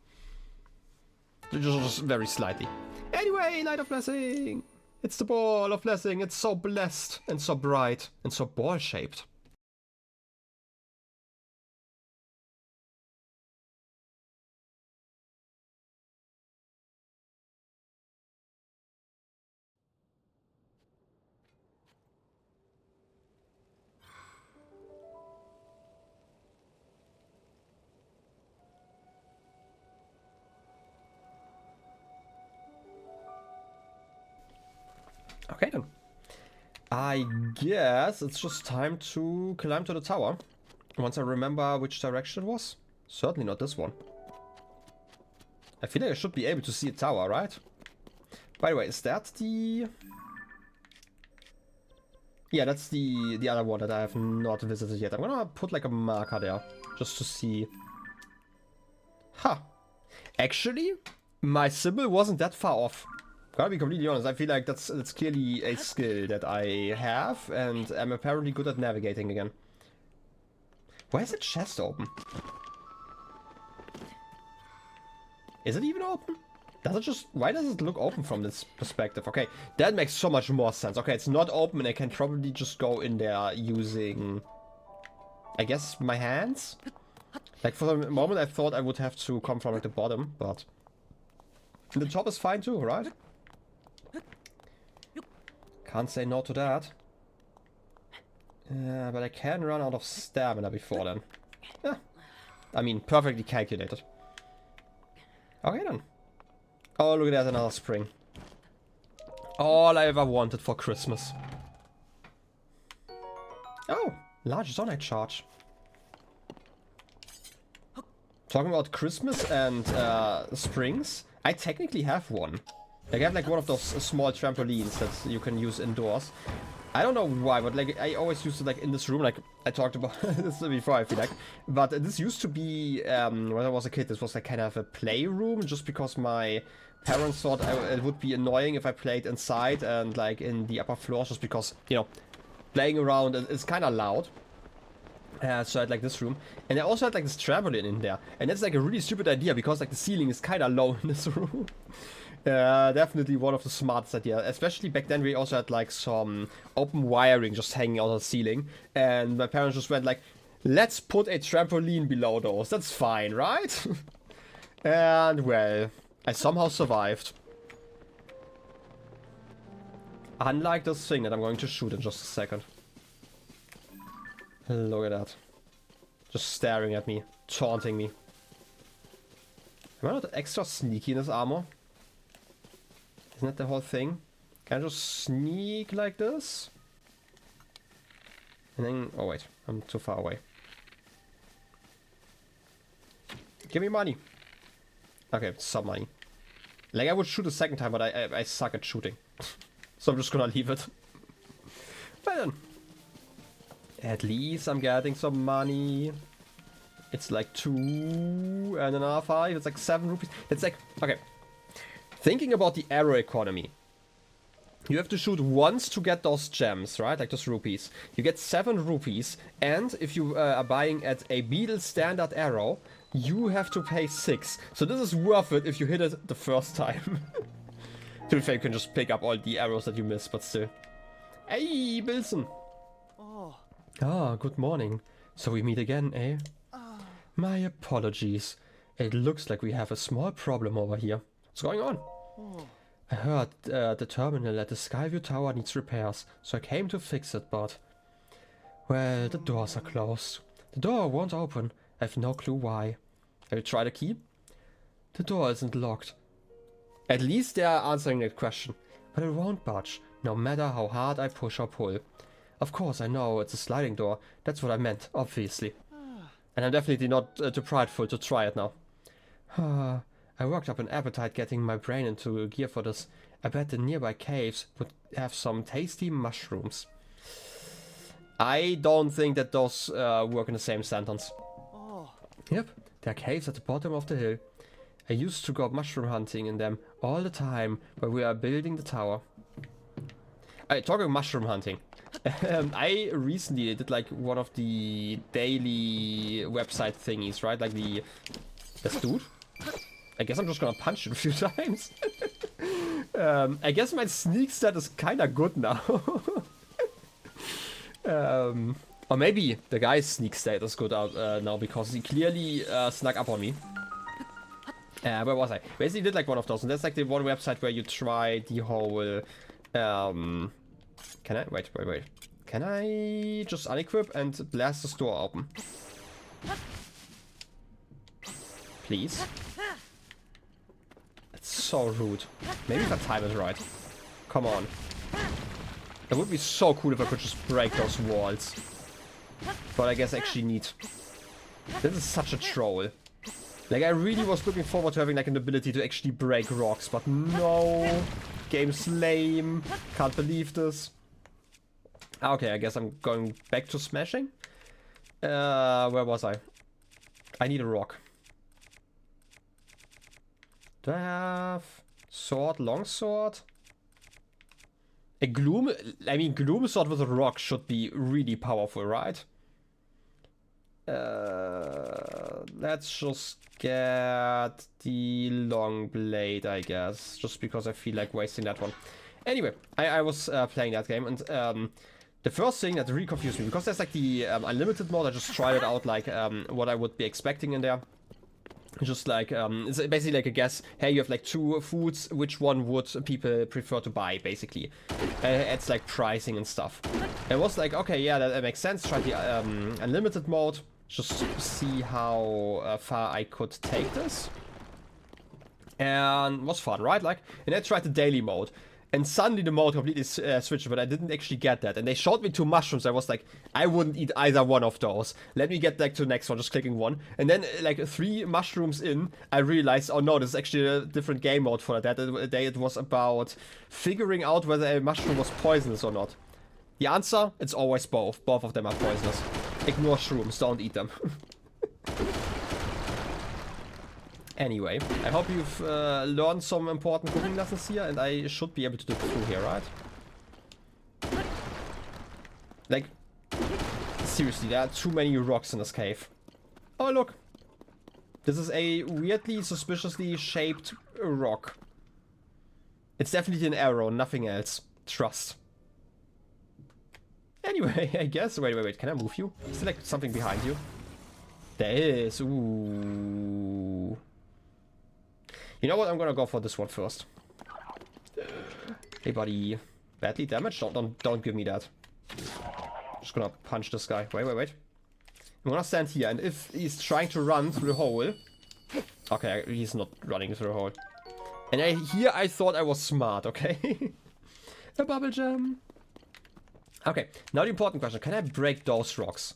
Just very slightly. Anyway, Light of Blessing! It's the ball of blessing. It's so blessed and so bright and so ball shaped. Okay then. I guess it's just time to climb to the tower. Once I remember which direction it was. Certainly not this one. I feel like I should be able to see a tower, right? By the way, is that the... Yeah, that's the other one that I have not visited yet. I'm gonna put like a marker there, just to see. Ha! Actually, my symbol wasn't that far off. Gotta be completely honest, I feel like that's clearly a skill that I have, and I'm apparently good at navigating again. Why is the chest open? Is it even open? Does it just... Why does it look open from this perspective? Okay, that makes so much more sense. Okay, it's not open and I can probably just go in there using... I guess my hands? Like for the moment I thought I would have to come from like the bottom, but... The top is fine too, right? Can't say no to that. But I can run out of stamina before then. Yeah. I mean, perfectly calculated. Okay then. Oh, look at that, another spring. All I ever wanted for Christmas. Oh, large zonite charge. Talking about Christmas and springs, I technically have one. Like, I have like one of those small trampolines that you can use indoors. I don't know why, but like I always used it like in this room, like I talked about this before, I feel like. But this used to be, when I was a kid, this was like kind of a playroom, just because my parents thought it would be annoying if I played inside and like in the upper floors, just because, you know, playing around is kind of loud. So I had like this room, and I also had like this trampoline in there, and that's like a really stupid idea because like the ceiling is kind of low in this room. Definitely one of the smartest ideas. Especially back then we also had like some open wiring just hanging out of the ceiling. And my parents just went like, let's put a trampoline below those. That's fine, right? And well, I somehow survived. Unlike this thing that I'm going to shoot in just a second. Look at that. Just staring at me, taunting me. Am I not extra sneaky in this armor? Isn't that the whole thing? Can I just sneak like this? And then... Oh wait, I'm too far away. Give me money. Okay, some money. Like I would shoot a second time, but I suck at shooting. So I'm just gonna leave it. But then... At least I'm getting some money. It's like 2 and another 5. It's like 7 rupees. It's like... Okay. Thinking about the arrow economy, you have to shoot once to get those gems, right? Like those rupees. You get 7 rupees, and if you are buying at a Beetle standard arrow, you have to pay 6. So this is worth it if you hit it the first time. To be fair, you can just pick up all the arrows that you miss, but still. Hey, Bilson! Oh. Ah, good morning. So we meet again, eh? My apologies. It looks like we have a small problem over here. What's going on? I heard the terminal at the Skyview tower needs repairs, so I came to fix it, but... Well, the doors are closed. The door won't open. I have no clue why. Have you tried a key? The door isn't locked. At least they are answering that question. But it won't budge, no matter how hard I push or pull. Of course, I know it's a sliding door. That's what I meant, obviously. And I'm definitely not too prideful to try it now. I worked up an appetite getting my brain into gear for this. I bet the nearby caves would have some tasty mushrooms. I don't think that those work in the same sentence. Oh. Yep, there are caves at the bottom of the hill. I used to go mushroom hunting in them all the time while we were building the tower. Talking mushroom hunting. I recently did like one of the daily website thingies, right? Like this dude. I guess I'm just gonna punch it a few times. I guess my sneak stat is kinda good now. Or maybe the guy's sneak stat is good out now because he clearly snuck up on me. Where was I? Basically did like one of those, and that's like the one website where you try the whole can I wait. Can I just unequip and blast the store open? Please. It's so rude. Maybe if I time it right. Come on. It would be so cool if I could just break those walls. But I guess I actually need. This is such a troll. Like, I really was looking forward to having like an ability to actually break rocks, but no. Game's lame. Can't believe this. Okay, I guess I'm going back to smashing. Where was I? I need a rock. Do I have sword, long sword? A gloom? I mean, gloom sword with a rock should be really powerful, right? Let's just get the long blade, I guess, just because I feel like wasting that one. Anyway, I was playing that game, and the first thing that really confused me, because there's like the unlimited mode, I just tried it out, like what I would be expecting in there. Just like, it's basically like a guess, hey, you have like 2 foods, which one would people prefer to buy, basically. It's like pricing and stuff. It was like, okay, yeah, that makes sense, try the unlimited mode, just see how far I could take this. And it was fun, right? Like, and I tried the daily mode. And suddenly the mode completely switched, but I didn't actually get that. And they showed me 2 mushrooms. I was like, I wouldn't eat either one of those. Let me get back to the next one, just clicking one. And then, like, 3 mushrooms in, I realized, oh no, this is actually a different game mode for that. That day it was about figuring out whether a mushroom was poisonous or not. The answer, it's always both. Both of them are poisonous. Ignore shrooms, don't eat them. Anyway, I hope you've learned some important cooking lessons here, and I should be able to do it through here, right? Like, seriously, there are too many rocks in this cave. Oh, look. This is a weirdly, suspiciously shaped rock. It's definitely an arrow, nothing else. Trust. Anyway, I guess... Wait. Can I move you? Is there like something behind you? There is. Ooh. You know what? I'm gonna go for this one first. Hey, buddy. Badly damaged? Don't give me that. Just gonna punch this guy. Wait. I'm gonna stand here, and if he's trying to run through the hole... Okay, he's not running through the hole. And here I thought I was smart, okay? A bubble jam. Okay, now the important question. Can I break those rocks?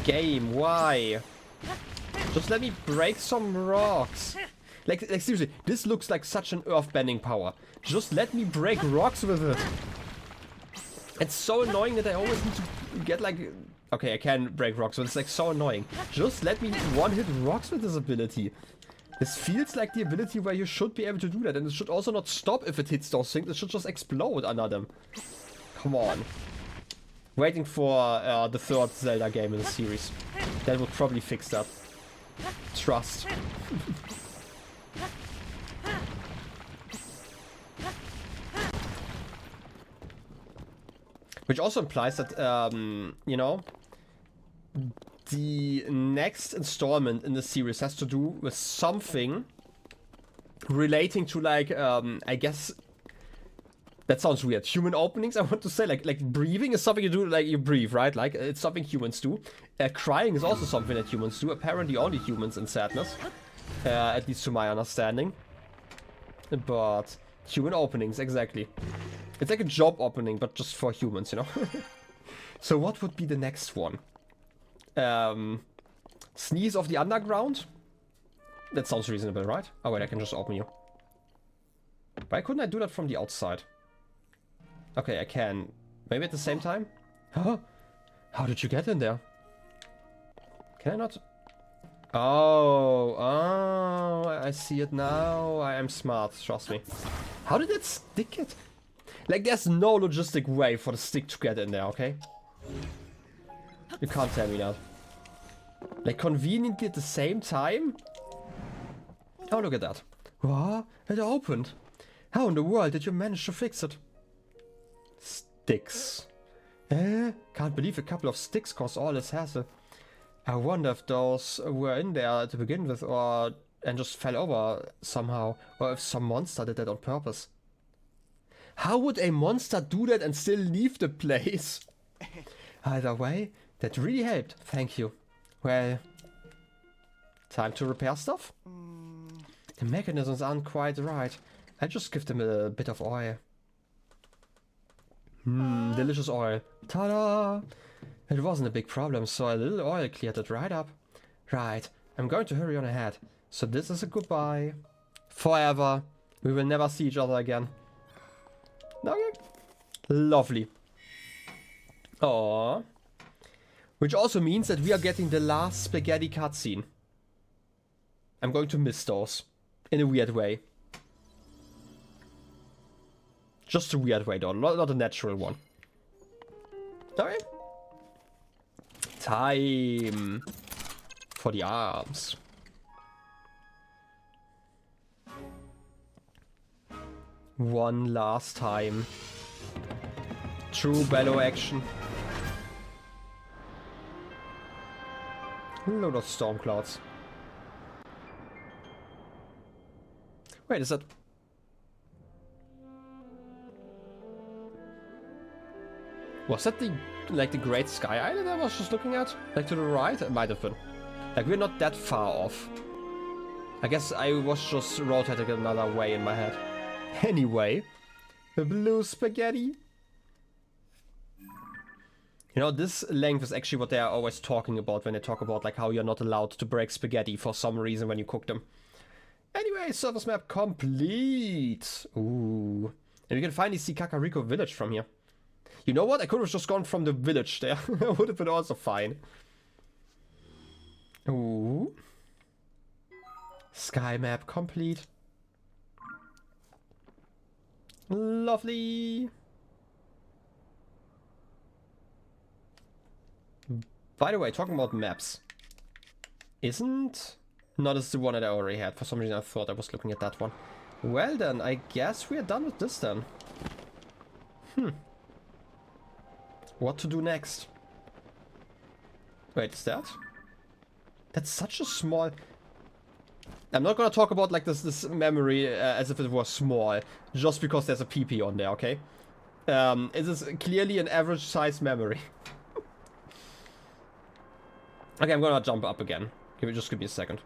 Game, why? Just let me break some rocks. Like seriously, this looks like such an earth-bending power. Just let me break rocks with it. It's so annoying that I always need to get like... Okay, I can break rocks, but it's like so annoying. Just let me one-hit rocks with this ability. This feels like the ability where you should be able to do that, and it should also not stop if it hits those things. It should just explode under them. Come on. Waiting for the 3rd Zelda game in the series. That would probably fix that. Trust. Which also implies that, you know, the next installment in the series has to do with something relating to, like, I guess... That sounds weird. Human openings, I want to say. Like breathing is something you do, like you breathe, right? Like, it's something humans do. Crying is also something that humans do. Apparently only humans in sadness. At least to my understanding. But human openings, exactly. It's like a job opening, but just for humans, you know? So what would be the next one? Sneeze of the underground? That sounds reasonable, right? Oh wait, I can just open you. Why couldn't I do that from the outside? Okay, I can. Maybe at the same time? Huh? How did you get in there? Can I not? Oh, I see it now. I am smart, trust me. How did it stick it? Like, there's no logistic way for the stick to get in there, okay? You can't tell me that. Like, conveniently at the same time? Oh, look at that. What? It opened. How in the world did you manage to fix it? Sticks. Can't believe a couple of sticks caused all this hassle. I wonder if those were in there to begin with and just fell over somehow. Or if some monster did that on purpose. How would a monster do that and still leave the place? Either way, that really helped. Thank you. Well, time to repair stuff? The mechanisms aren't quite right. I'll just give them a bit of oil. Delicious oil. Ta-da! It wasn't a big problem, so a little oil cleared it right up. Right, I'm going to hurry on ahead. So this is a goodbye. Forever. We will never see each other again. Okay. Lovely. Aww. Which also means that we are getting the last spaghetti cutscene. I'm going to miss those. In a weird way. Just a weird way though, not a natural one. Alright. Time for the arms. One last time. True bellow action. Load of storm clouds. Wait, is that... Was that the, like, the Great Sky Island I was just looking at? Like, to the right? It might have been. Like, we're not that far off. I guess I was just rotating another way in my head. Anyway. The blue spaghetti. You know, this length is actually what they are always talking about when they talk about, like, how you're not allowed to break spaghetti for some reason when you cook them. Anyway, service map complete. Ooh. And we can finally see Kakariko Village from here. You know what? I could have just gone from the village there. Would have been also fine. Ooh. Sky map complete. Lovely. By the way, talking about maps. Isn't... No, this is the one that I already had. For some reason I thought I was looking at that one. Well then, I guess we are done with this then. What to do next? Wait, is that? That's such a small... I'm not gonna talk about like this memory as if it was small, just because there's a PP on there, okay? It is clearly an average size memory. Okay, I'm gonna jump up again. Just give me a second.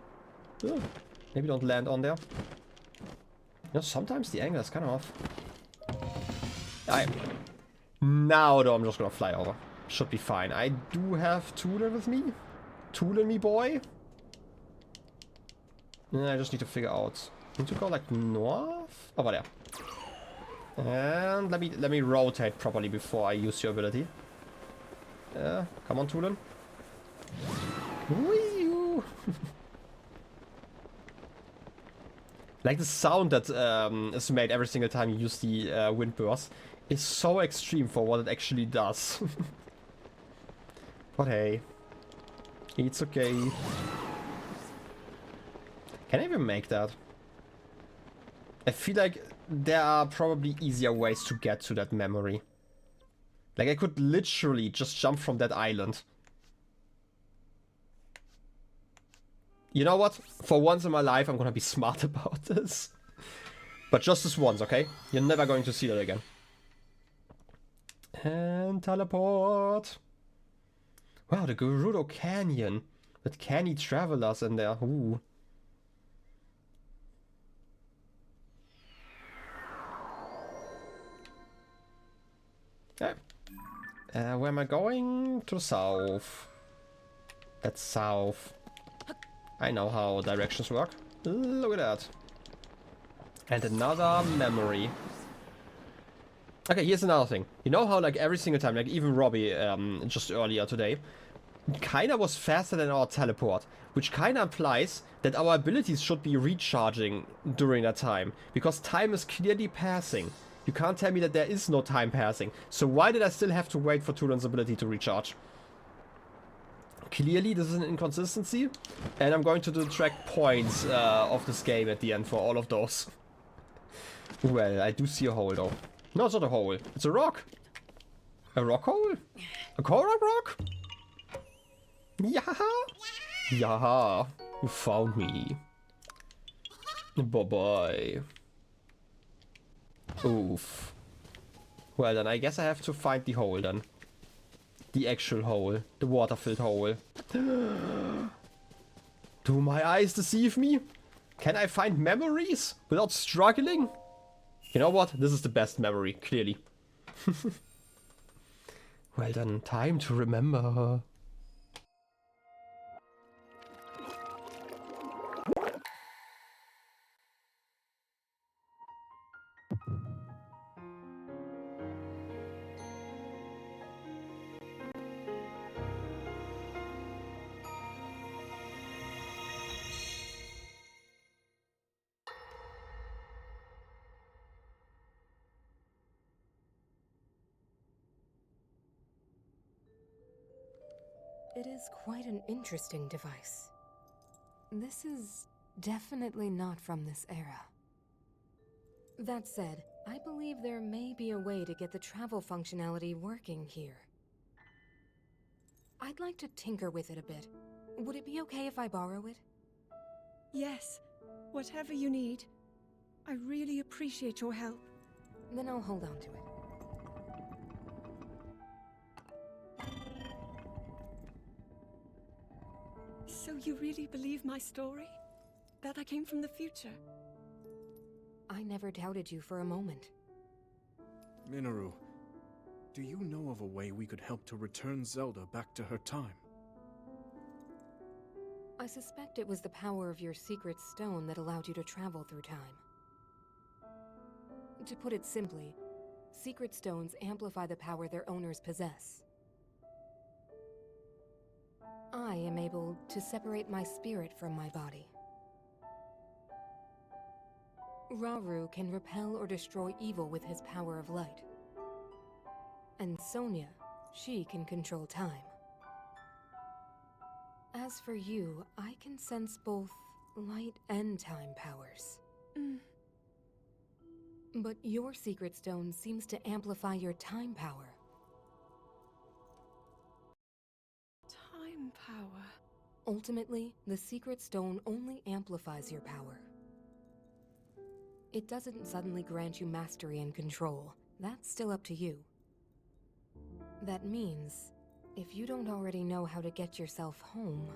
Ooh, maybe don't land on there. You know, sometimes the angle is kind of off. Now though, I'm just gonna fly over. Should be fine. I do have Tooler with me. Tooler me, boy. I just need to figure out. I need to go like north? Over there. And let me rotate properly before I use your ability. Come on, Toolen. Whee-oo. Like the sound that is made every single time you use the wind burst is so extreme for what it actually does. But hey, it's okay. Can I even make that? I feel like there are probably easier ways to get to that memory. Like I could literally just jump from that island. You know what? For once in my life, I'm gonna be smart about this. But just this once, okay? You're never going to see that again. And teleport. Wow, the Gerudo Canyon. With canny travelers in there. Ooh. Okay. Where am I going? To the south. That's south. I know how directions work. Look at that. And another memory. Okay, here's another thing. You know how like every single time, like even Robbie just earlier today, kinda was faster than our teleport, which kinda implies that our abilities should be recharging during that time, because time is clearly passing. You can't tell me that there is no time passing. So why did I still have to wait for Tulon's ability to recharge? Clearly this is an inconsistency, and I'm going to detract points of this game at the end for all of those. Well, I do see a hole though. No, it's not a hole. It's a rock. A rock hole? A Korok rock? Yaha! Yaha! You found me. Bye-bye. Oof. Well then, I guess I have to find the hole then. The actual hole. The water-filled hole. Do my eyes deceive me? Can I find memories without struggling? You know what? This is the best memory, clearly. Well then, time to remember. It is quite an interesting device. This is definitely not from this era. That said, I believe there may be a way to get the travel functionality working here. I'd like to tinker with it a bit. Would it be okay if I borrow it? Yes, whatever you need. I really appreciate your help. Then I'll hold on to it. So you really believe my story? That I came from the future? I never doubted you for a moment. Minoru, do you know of a way we could help to return Zelda back to her time? I suspect it was the power of your secret stone that allowed you to travel through time. To put it simply, secret stones amplify the power their owners possess. I am able to separate my spirit from my body. Rauru can repel or destroy evil with his power of light. And Sonia, she can control time. As for you, I can sense both light and time powers. But your secret stone seems to amplify your time power. Time power. Ultimately, the secret stone only amplifies your power. It doesn't suddenly grant you mastery and control. That's still up to you. That means, if you don't already know how to get yourself home...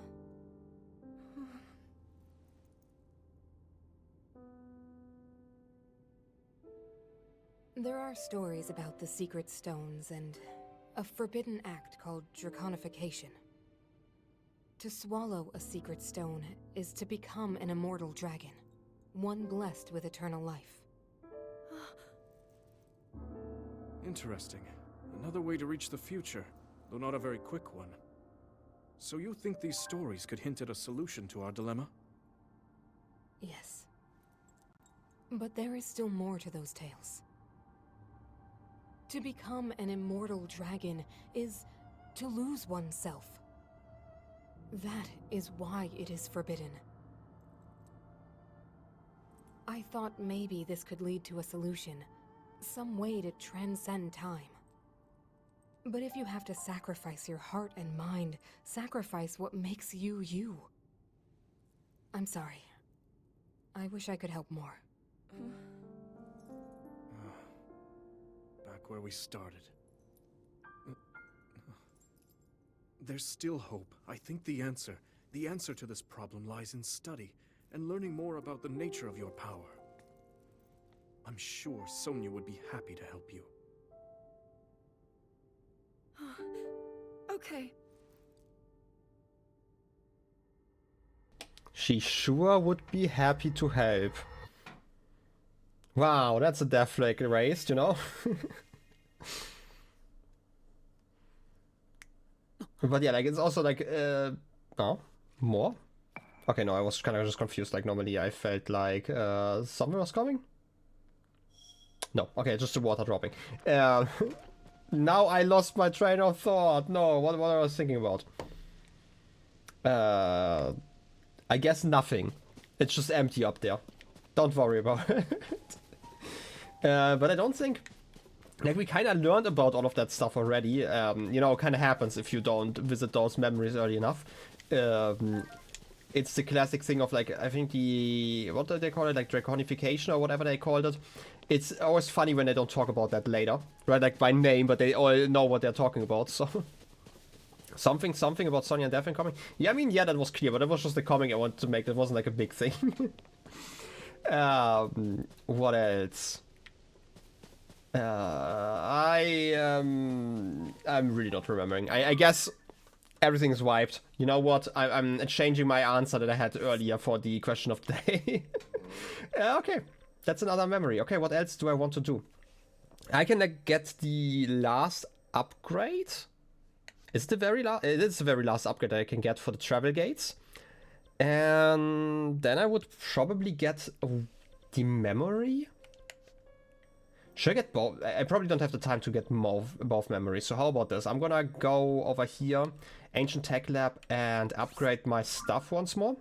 There are stories about the secret stones and a forbidden act called draconification. To swallow a secret stone is to become an immortal dragon, one blessed with eternal life. Interesting. Another way to reach the future, though not a very quick one. So you think these stories could hint at a solution to our dilemma? Yes. But there is still more to those tales. To become an immortal dragon is to lose oneself. That is why it is forbidden. I thought maybe this could lead to a solution, some way to transcend time. But if you have to sacrifice your heart and mind, sacrifice what makes you you. I'm sorry. I wish I could help more. Back where we started. There's still hope. I think the answer to this problem lies in study and learning more about the nature of your power. I'm sure Sonia would be happy to help you. Okay. She sure would be happy to help. Wow, that's a death flag erased, you know? But yeah, like it's also like oh, more. Okay, no, I was kind of just confused. Like normally I felt like something was coming. No, okay, just the water dropping. Now I lost my train of thought. No, what I was thinking about. I guess nothing. It's just empty up there. Don't worry about it. But I don't think... Like, we kind of learned about all of that stuff already. You know, it kind of happens if you don't visit those memories early enough. It's the classic thing of, like, I think the... What do they call it? Like, draconification or whatever they called it. It's always funny when they don't talk about that later. Right, like, by name, but they all know what they're talking about, so... Something about Sonya and Devin coming? Yeah, I mean, yeah, that was clear, but it was just the comment I wanted to make. That wasn't, like, a big thing. What else? I'm really not remembering. I guess everything is wiped. You know what? I'm changing my answer that I had earlier for the question of the day. Okay, that's another memory. Okay, what else do I want to do? I can get the last upgrade. Is it the very last? It is the very last upgrade I can get for the travel gates. And then I would probably get the memory. Should I get both? I probably don't have the time to get both memories. So how about this? I'm gonna go over here, Ancient Tech Lab, and upgrade my stuff once more.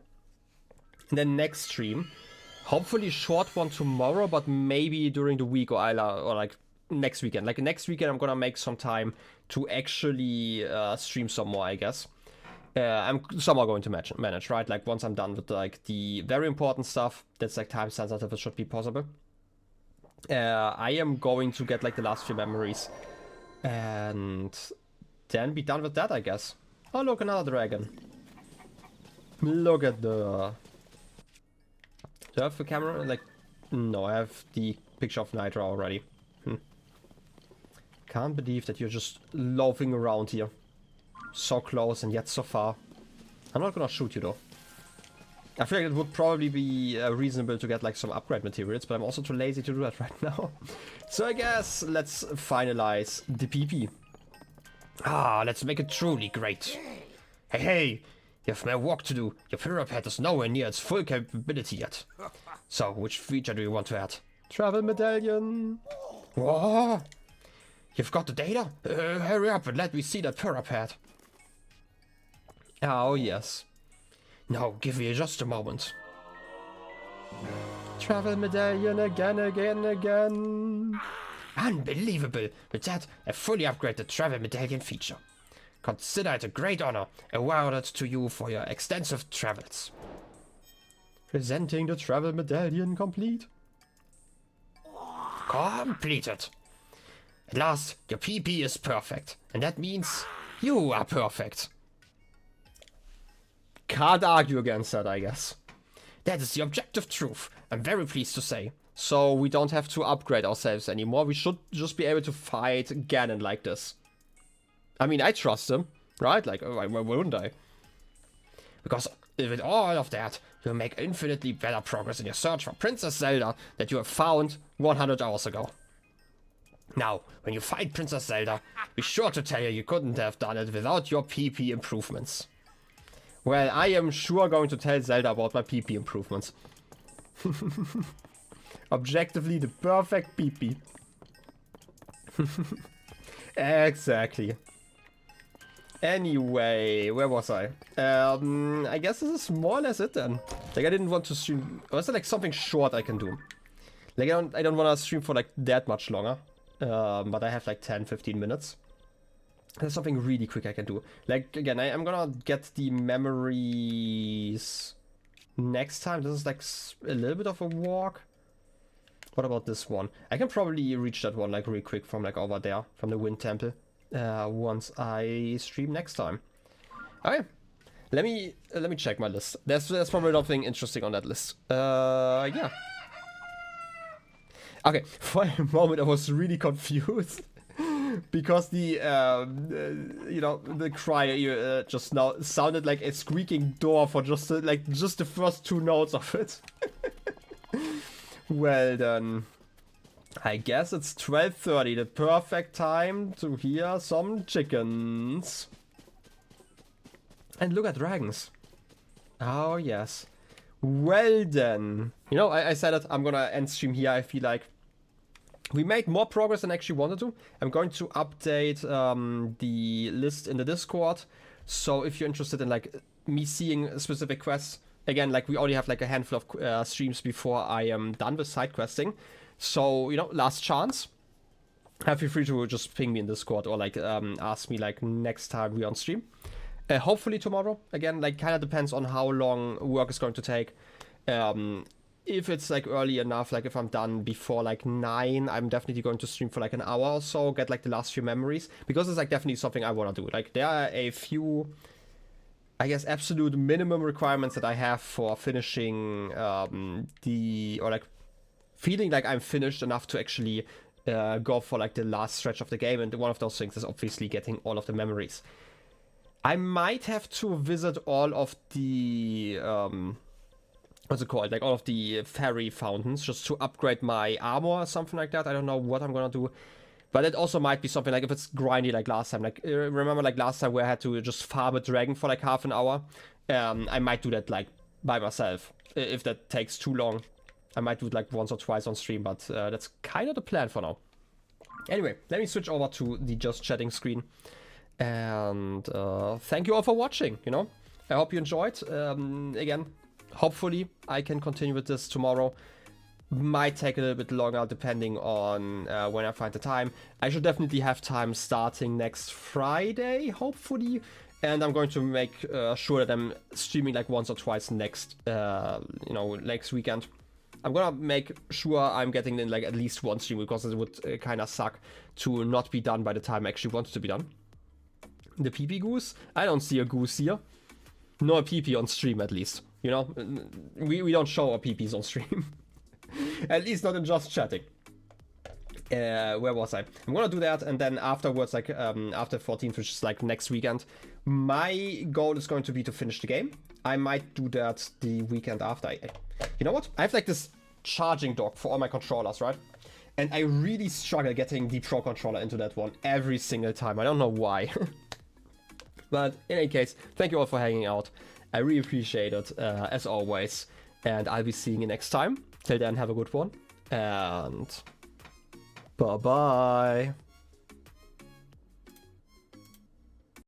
And then next stream, hopefully short one tomorrow, but maybe during the week or like next weekend. Like next weekend, I'm gonna make some time to actually stream some more, I guess. I'm somehow going to manage, right? Like once I'm done with like the very important stuff that's like time sensitive, it should be possible. I am going to get like the last few memories and then be done with that, I guess. Oh look, another dragon. Look at the... Do I have the camera? Like, no, I have the picture of Nitro already. Can't believe that you're just loafing around here. So close and yet so far. I'm not gonna shoot you though. I feel like it would probably be reasonable to get like some upgrade materials, but I'm also too lazy to do that right now. So I guess let's finalize the PP. Let's make it truly great. Hey, you have more work to do. Your pyramid is nowhere near its full capability yet. So, which feature do you want to add? Travel medallion. Whoa! You've got the data? Hurry up and let me see that pyramid. Oh, yes. Now, give me just a moment. Travel medallion again. Unbelievable! With that, I fully upgrade the travel medallion feature. Consider it a great honor awarded to you for your extensive travels. Presenting the travel medallion complete. Completed. At last, your PP is perfect. And that means you are perfect. Can't argue against that, I guess. That is the objective truth, I'm very pleased to say. So we don't have to upgrade ourselves anymore. We should just be able to fight Ganon like this. I mean, I trust him, right? Like, why wouldn't I? Because with all of that, you'll make infinitely better progress in your search for Princess Zelda that you have found 100 hours ago. Now, when you find Princess Zelda, be sure to tell her you couldn't have done it without your PP improvements. Well, I am sure going to tell Zelda about my PP improvements. Objectively, the perfect PP. Exactly. Anyway, where was I? I guess this is more or less it then. Like, I didn't want to stream... Was there like something short I can do? Like, I don't want to stream for like that much longer. But I have like 10-15 minutes. There's something really quick I can do. Like, again, I'm gonna get the memories next time. This is like a little bit of a walk. What about this one? I can probably reach that one like really quick from like over there, from the Wind Temple, once I stream next time. Okay, let me check my list. There's probably nothing interesting on that list. Yeah. Okay, for a moment I was really confused. Because the, you know, the cry just now sounded like a squeaking door for just the first two notes of it. Well then, I guess it's 12:30, the perfect time to hear some chickens. And look at dragons. Oh, yes. Well then. You know, I said it. I'm gonna end stream here. I feel like we made more progress than I actually wanted to. I'm going to update the list in the Discord. So if you're interested in like me seeing specific quests, again, like we only have like a handful of streams before I am done with side questing. So, you know, last chance. Feel free to just ping me in Discord or like ask me like next time we're on stream. Hopefully tomorrow. Again, like kind of depends on how long work is going to take. If it's like early enough, like if I'm done before like 9, I'm definitely going to stream for like an hour or so, get like the last few memories, because it's like definitely something I want to do. Like there are a few, I guess, absolute minimum requirements that I have for finishing or like feeling like I'm finished enough to actually go for like the last stretch of the game, and one of those things is obviously getting all of the memories. I might have to visit all of the what's it called, like all of the fairy fountains, just to upgrade my armor or something like that. I don't know what I'm gonna do, but it also might be something like if it's grindy like last time. Like remember like last time where I had to just farm a dragon for like half an hour. I might do that like by myself if that takes too long. I might do it like once or twice on stream, but that's kind of the plan for now. Anyway, let me switch over to the just chatting screen. And thank you all for watching, you know. I hope you enjoyed. Again, hopefully I can continue with this tomorrow. Might take a little bit longer depending on when I find the time. I should definitely have time starting next Friday, hopefully. And I'm going to make sure that I'm streaming like once or twice next, next weekend. I'm gonna make sure I'm getting in like at least one stream, because it would kind of suck to not be done by the time I actually want it to be done. The pee-pee goose? I don't see a goose here. No a pee-pee on stream, at least. You know, we don't show our pee-pees on stream. At least not in just chatting. Where was I? I'm gonna do that, and then afterwards, like after 14th, which is like next weekend, my goal is going to be to finish the game. I might do that the weekend after. You know what? I have like this charging dock for all my controllers, right? And I really struggle getting the Pro controller into that one every single time. I don't know why. But in any case, thank you all for hanging out. I really appreciate it, as always. And I'll be seeing you next time. Till then, have a good one. And bye-bye.